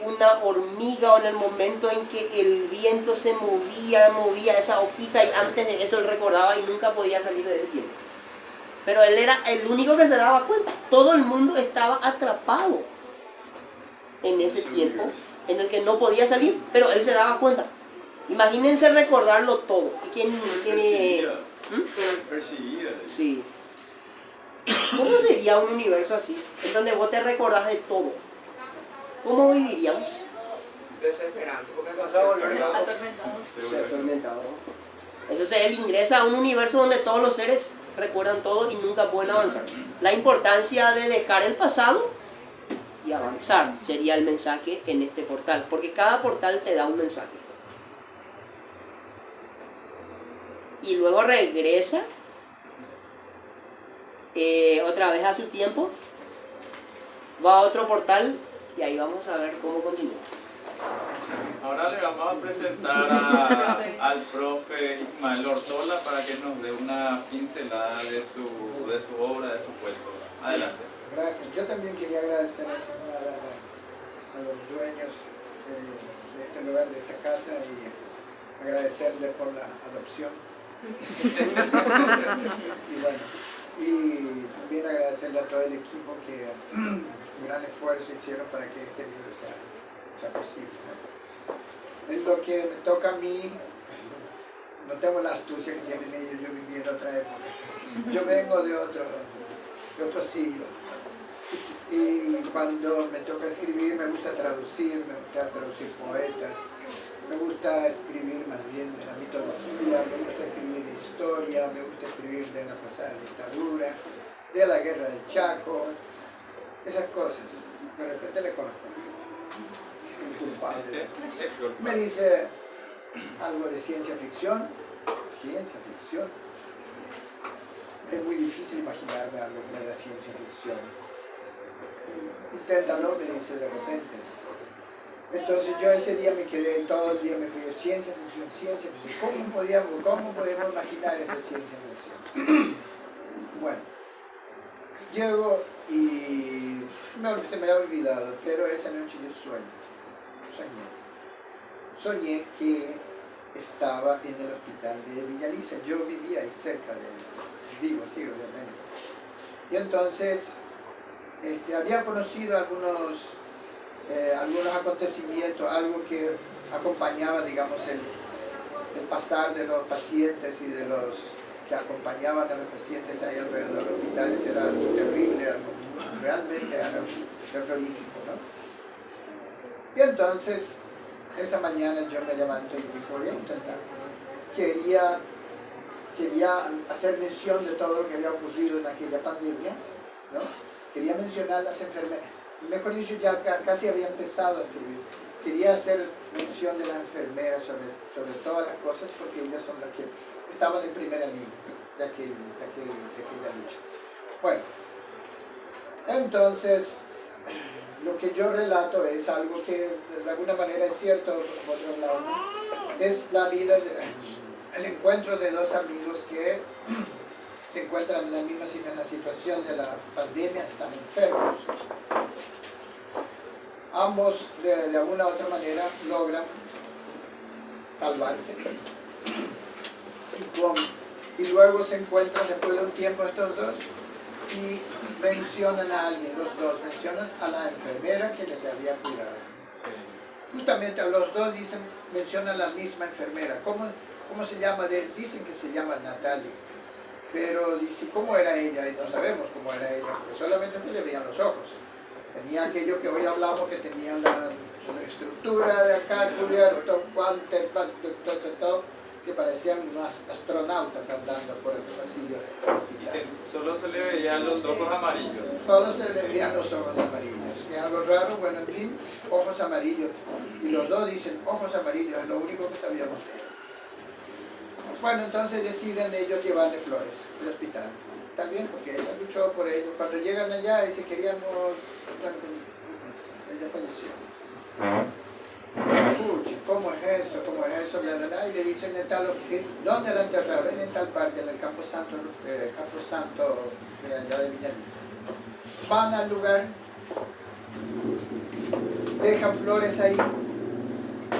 una hormiga, o en el momento en que el viento se movía esa hojita, y antes de eso él recordaba y nunca podía salir de ese tiempo. Pero él era el único que se daba cuenta. Todo el mundo estaba atrapado en ese tiempo en el que no podía salir, pero él se daba cuenta. Imagínense recordarlo todo. ¿Y quién Perseguida. Sí. ¿Cómo sería un universo así, en donde vos te recordás de todo? ¿Cómo viviríamos? Desesperante, porque Vas a volver loco. Atormentados. Sí, atormentado. Entonces él ingresa a un universo donde todos los seres recuerdan todo y nunca pueden avanzar. La importancia de dejar el pasado y avanzar sería el mensaje en este portal, porque cada portal te da un mensaje. Y luego regresa otra vez a su tiempo, va a otro portal y ahí vamos a ver cómo continúa. Ahora le vamos a presentar al profe Ismael Ortola para que nos dé una pincelada de su obra, de su cuento. Adelante. Gracias. Yo también quería agradecer a los dueños de este lugar, de esta casa, y agradecerles por la adopción. Y bueno, y también agradecerle a todo el equipo que un gran esfuerzo hicieron para que este libro sea posible, ¿no? En lo que me toca a mí, no tengo la astucia que tienen ellos. Yo viví en otra época. Yo vengo de otro siglo. Y cuando me toca escribir, me gusta traducir poetas, me gusta escribir más bien de la mitología, me gusta escribir de historia, me gusta escribir de la pasada dictadura, de la guerra del Chaco, esas cosas. De repente le conozco. Un culpable. Me dice algo de ciencia ficción. Ciencia ficción. Es muy difícil imaginarme algo que me da ciencia ficción. Inténtalo, me dice de repente. Entonces yo ese día me quedé, todo el día me fui de ciencia ficción. ¿Cómo podemos imaginar esa ciencia ficción? Bueno, llego y se me ha olvidado, pero esa noche yo soñé que estaba en el hospital de Villaliza. Yo vivía ahí cerca vivo, sí, obviamente. Y entonces había conocido algunos acontecimientos, algo que acompañaba, digamos, el pasar de los pacientes y de los que acompañaban a los pacientes ahí alrededor de los hospitales. Era algo terrible, algo realmente terrorífico, ¿no? entonces, esa mañana yo me levanto y dije, voy a intentar. Quería hacer mención de todo lo que había ocurrido en aquella pandemia, ¿no? Quería mencionar las enfermeras, mejor dicho, ya casi había empezado a escribir. Quería hacer mención de las enfermeras sobre todas las cosas, porque ellas son las que estaban en primera línea de aquella lucha. Bueno, entonces, lo que yo relato es algo que de alguna manera es cierto, por otro lado, es la vida, el encuentro de dos amigos que se encuentran en la misma situación de la pandemia, están enfermos. Ambos de alguna u otra manera logran salvarse. Y luego se encuentran después de un tiempo estos dos y mencionan a alguien, los dos, mencionan a la enfermera que les había cuidado. Justamente a los dos mencionan a la misma enfermera. ¿Cómo se llama? Dicen que se llama Natalie, pero dice, ¿cómo era ella? Y no sabemos cómo era ella, porque solamente se le veían los ojos. Tenía aquello que hoy hablamos, que tenía la estructura de acá, cubierto, guantes, todo, que parecían unos astronautas andando por el pasillo del hospital. Solo se le veían los ojos amarillos. Solo se le veían los ojos amarillos. Y algo raro, bueno, en fin, ojos amarillos. Y los dos dicen, ojos amarillos, es lo único que sabíamos de él. Bueno, entonces deciden ellos llevarle flores al hospital. También porque ella luchó por ellos. Cuando llegan allá y se queríamos... Bueno, ella falleció. Escuchen, ¿cómo es eso? ¿Cómo es eso? Bla, bla, bla. Y le dicen de tal hospital. ¿Dónde la enterraron? En tal parte, en el Campo Santo de allá de Villavisa. Van al lugar, dejan flores ahí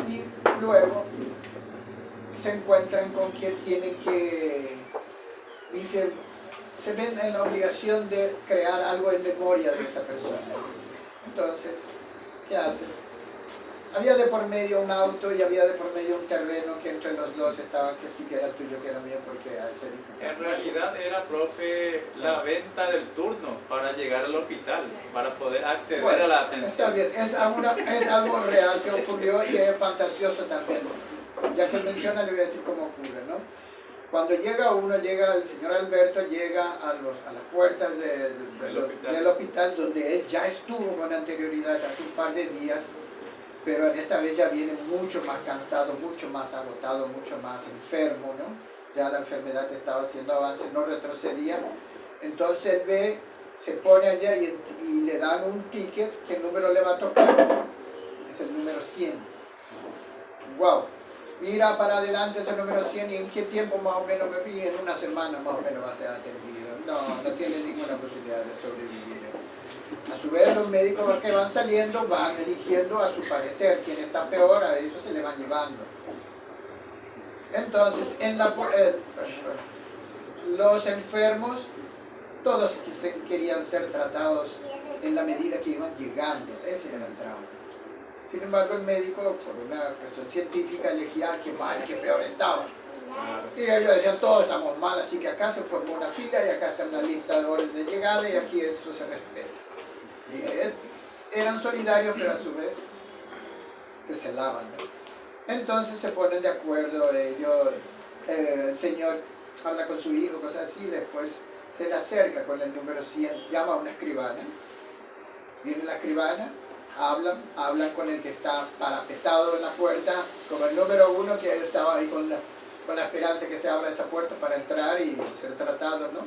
y luego se encuentran con quien tienen que, dice, se ven en la obligación de crear algo en memoria de esa persona. Entonces, ¿qué hacen? Había de por medio un auto y había de por medio un terreno que entre los dos estaban, que sí que era tuyo, que era mío, porque ahí se dijo. En realidad era, profe, la venta del turno para llegar al hospital, para poder acceder a la atención. Está bien, es algo real que ocurrió y es fantasioso también. Ya que menciona, le voy a decir cómo ocurre, ¿no? Cuando llega el señor Alberto, llega a las puertas del hospital donde él ya estuvo con anterioridad hace un par de días, pero esta vez ya viene mucho más cansado, mucho más agotado, mucho más enfermo, ¿no? Ya la enfermedad estaba haciendo avance, no retrocedía. Entonces él se pone allá y le dan un ticket, ¿qué número le va a tocar? Es el número 100. ¡Wow! Mira para adelante ese número 100 y en qué tiempo más o menos me vi, en una semana más o menos va a ser atendido. No tiene ninguna posibilidad de sobrevivir. A su vez los médicos que van saliendo van eligiendo a su parecer, quien está peor, a ellos se le van llevando. Entonces, los enfermos, todos querían ser tratados en la medida que iban llegando, ese era el trauma. Sin embargo, el médico, por una cuestión científica, elegía que mal, que peor estaba. Y ellos decían, todos estamos mal, así que acá se formó una fila y acá está una lista de órdenes de llegada y aquí eso se respeta. Y eran solidarios, pero a su vez se celaban, ¿no? Entonces se ponen de acuerdo ellos, el señor habla con su hijo, cosas así, después se le acerca con el número 100, llama a una escribana, viene la escribana, hablan con el que está parapetado en la puerta, como el número 1 que estaba ahí con la esperanza que se abra esa puerta para entrar y ser tratado, ¿no?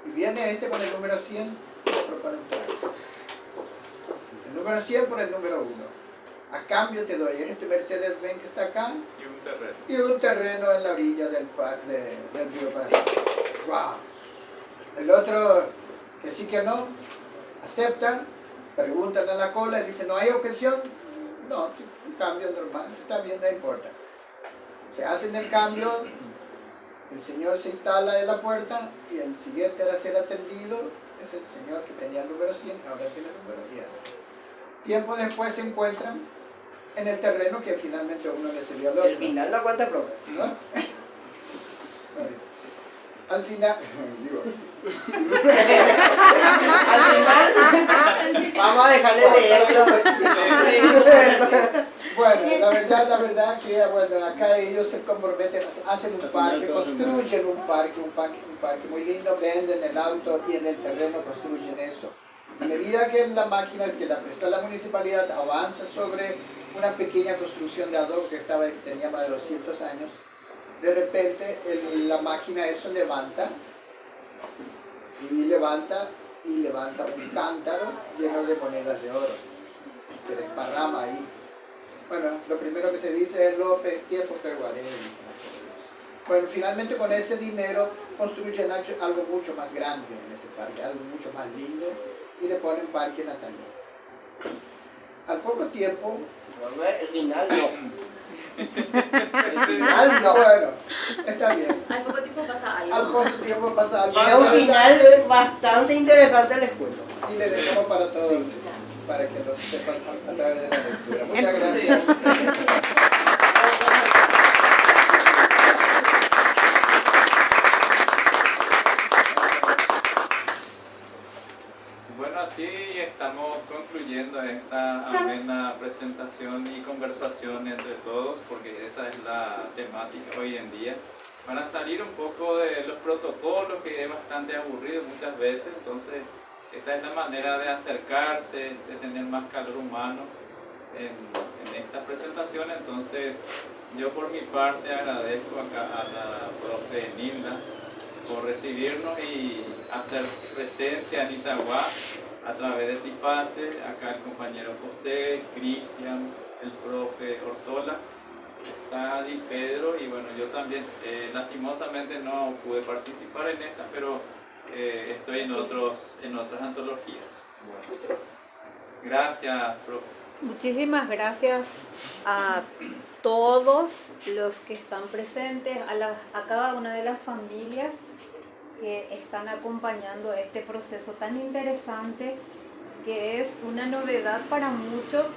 Y viene este con el número 100 y le propone un trato. El número 100 por el número 1. A cambio te doy este Mercedes-Benz que está acá y un terreno en la orilla del río Paraná. ¡Wow! El otro, que sí que no, acepta. Preguntan a la cola y dicen, ¿no hay objeción? No, un cambio normal, está bien, no importa. Se hacen el cambio, el señor se instala en la puerta y el siguiente a ser atendido es el señor que tenía el número 100, ahora tiene el número 10. Tiempo después se encuentran en el terreno que finalmente uno le cedió al otro. El final no aguanta problema. ¿No? Al final, digo, al final, vamos a dejarle de eso. La verdad que bueno, acá ellos se comprometen, hacen un parque, construyen un parque muy lindo, venden el auto y en el terreno construyen eso. A medida que la máquina que la prestó la municipalidad avanza sobre una pequeña construcción de adobe que tenía más de 200 años, de repente la máquina eso levanta un cántaro lleno de monedas de oro que desparrama ahí. Bueno, lo primero que se dice es López, tiempo que guardé. Bueno, finalmente con ese dinero construyen algo mucho más grande en ese parque, algo mucho más lindo, y le ponen Parque Natalino. Al poco tiempo... El final no. El final no. Bueno, está bien. Al poco tiempo pasa algo. Al poco tiempo pasa algo. Tiene un final bastante interesante, les cuento. Y le dejamos para todos, para que lo sepan a través de la lectura. Muchas gracias. Bueno, así estamos concluyendo esta amena presentación y conversación entre todos, porque esa es la temática hoy en día. Para salir un poco de los protocolos, que es bastante aburrido muchas veces, entonces esta es la manera de acercarse, de tener más calor humano en esta presentación. Entonces yo por mi parte agradezco acá a la profe Nilda por recibirnos y hacer presencia en Itagua a través de Cifate, acá el compañero José, Cristian, el profe Ortola, Sadi, Pedro, y bueno, yo también lastimosamente no pude participar en esta, pero estoy en otras antologías. Bueno, gracias, profe. Muchísimas gracias a todos los que están presentes, a cada una de las familias que están acompañando este proceso tan interesante, que es una novedad para muchos,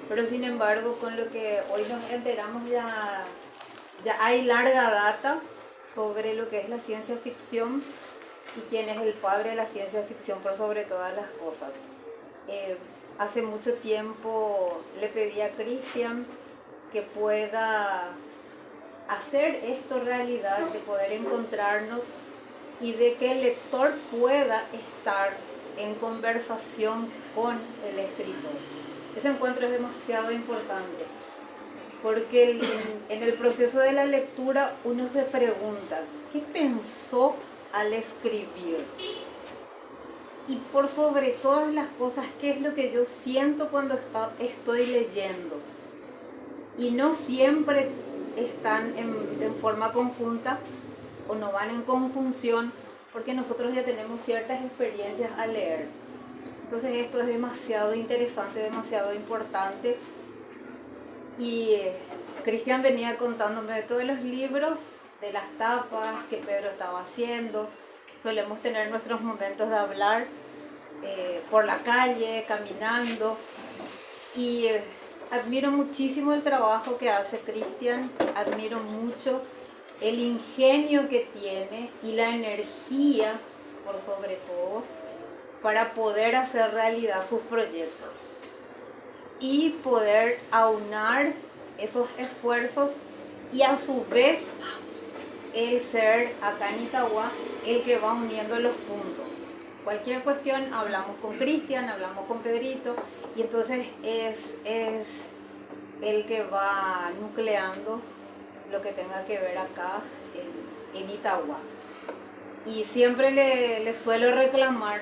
pero sin embargo con lo que hoy nos enteramos ya hay larga data sobre lo que es la ciencia ficción y quién es el padre de la ciencia ficción por sobre todas las cosas. Hace mucho tiempo le pedí a Cristian que pueda hacer esto realidad, de poder encontrarnos y de que el lector pueda estar en conversación con el escritor. Ese encuentro es demasiado importante, porque en el proceso de la lectura uno se pregunta, ¿qué pensó al escribir? Y por sobre todas las cosas, ¿qué es lo que yo siento cuando estoy leyendo? Y no siempre están en forma conjunta o no van en conjunción, porque nosotros ya tenemos ciertas experiencias al leer. Entonces esto es demasiado interesante, demasiado importante. Y Cristian venía contándome de todos los libros, de las tapas que Pedro estaba haciendo. Solemos tener nuestros momentos de hablar por la calle, caminando. Y admiro muchísimo el trabajo que hace Cristian, admiro mucho el ingenio que tiene y la energía, por sobre todo, para poder hacer realidad sus proyectos y poder aunar esos esfuerzos y a su vez el ser acá en Itagua el que va uniendo los puntos. Cualquier cuestión hablamos con Cristian, hablamos con Pedrito, y entonces es el que va nucleando lo que tenga que ver acá en Itagua. Y siempre le suelo reclamar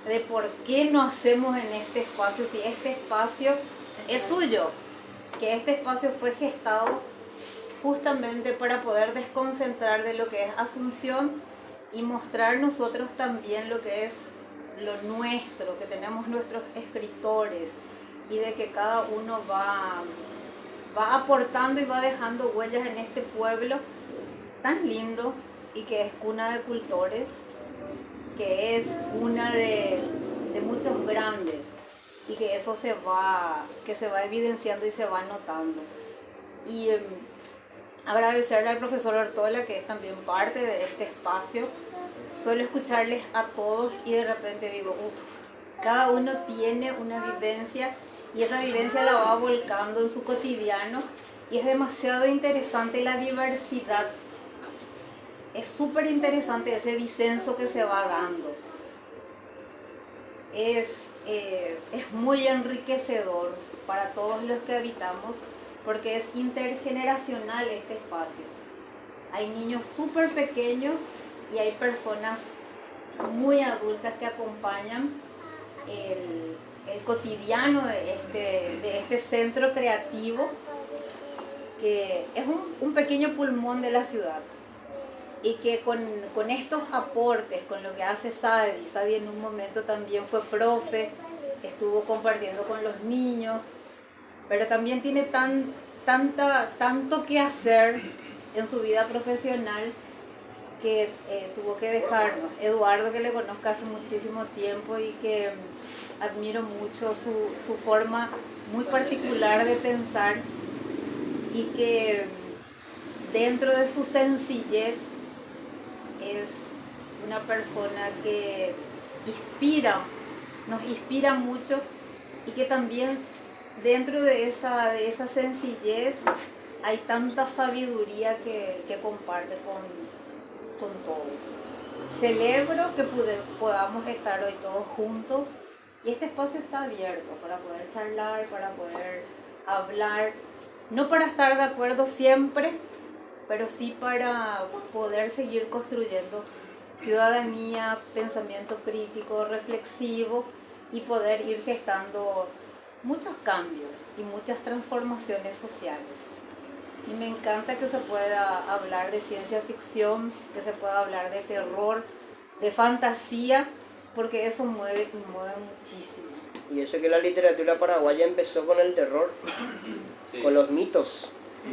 de por qué no hacemos en este espacio, si este espacio es suyo, que este espacio fue gestado justamente para poder desconcentrar de lo que es Asunción y mostrar nosotros también lo que es lo nuestro, que tenemos nuestros escritores, y de que cada uno va aportando y va dejando huellas en este pueblo tan lindo y que es cuna de cultores, que es cuna de muchos grandes, y que eso se va evidenciando y se va notando. Y agradecerle al profesor Ortola, que es también parte de este espacio. Suelo escucharles a todos y de repente digo, cada uno tiene una vivencia y esa vivencia la va volcando en su cotidiano y es demasiado interesante la diversidad. Es súper interesante ese disenso que se va dando. Es muy enriquecedor para todos los que habitamos porque es intergeneracional este espacio. Hay niños súper pequeños y hay personas muy adultas que acompañan el cotidiano de este centro creativo que es un pequeño pulmón de la ciudad y que con estos aportes, con lo que hace Sadi en un momento también fue profe, estuvo compartiendo con los niños, pero también tiene tanto que hacer en su vida profesional que tuvo que dejarnos. Eduardo, que le conozco hace muchísimo tiempo y que admiro mucho su forma muy particular de pensar y que dentro de su sencillez es una persona que nos inspira mucho y que también dentro de esa sencillez hay tanta sabiduría que comparte con todos. Celebro que podamos estar hoy todos juntos y este espacio está abierto para poder charlar, para poder hablar, no para estar de acuerdo siempre, pero sí para poder seguir construyendo ciudadanía, pensamiento crítico, reflexivo y poder ir gestando muchos cambios y muchas transformaciones sociales. Y me encanta que se pueda hablar de ciencia ficción, que se pueda hablar de terror, de fantasía, porque eso mueve muchísimo. Y eso que la literatura paraguaya empezó con el terror, sí, con los mitos. Sí.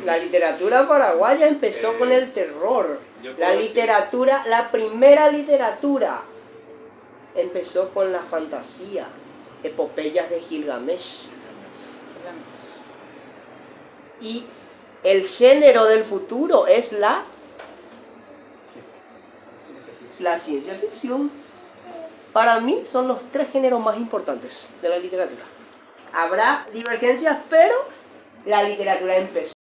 La literatura paraguaya empezó con el terror. La primera literatura empezó con la fantasía, epopeyas de Gilgamesh. Y el género del futuro es la ciencia ficción. Para mí son los 3 géneros más importantes de la literatura. Habrá divergencias, pero la literatura empezó.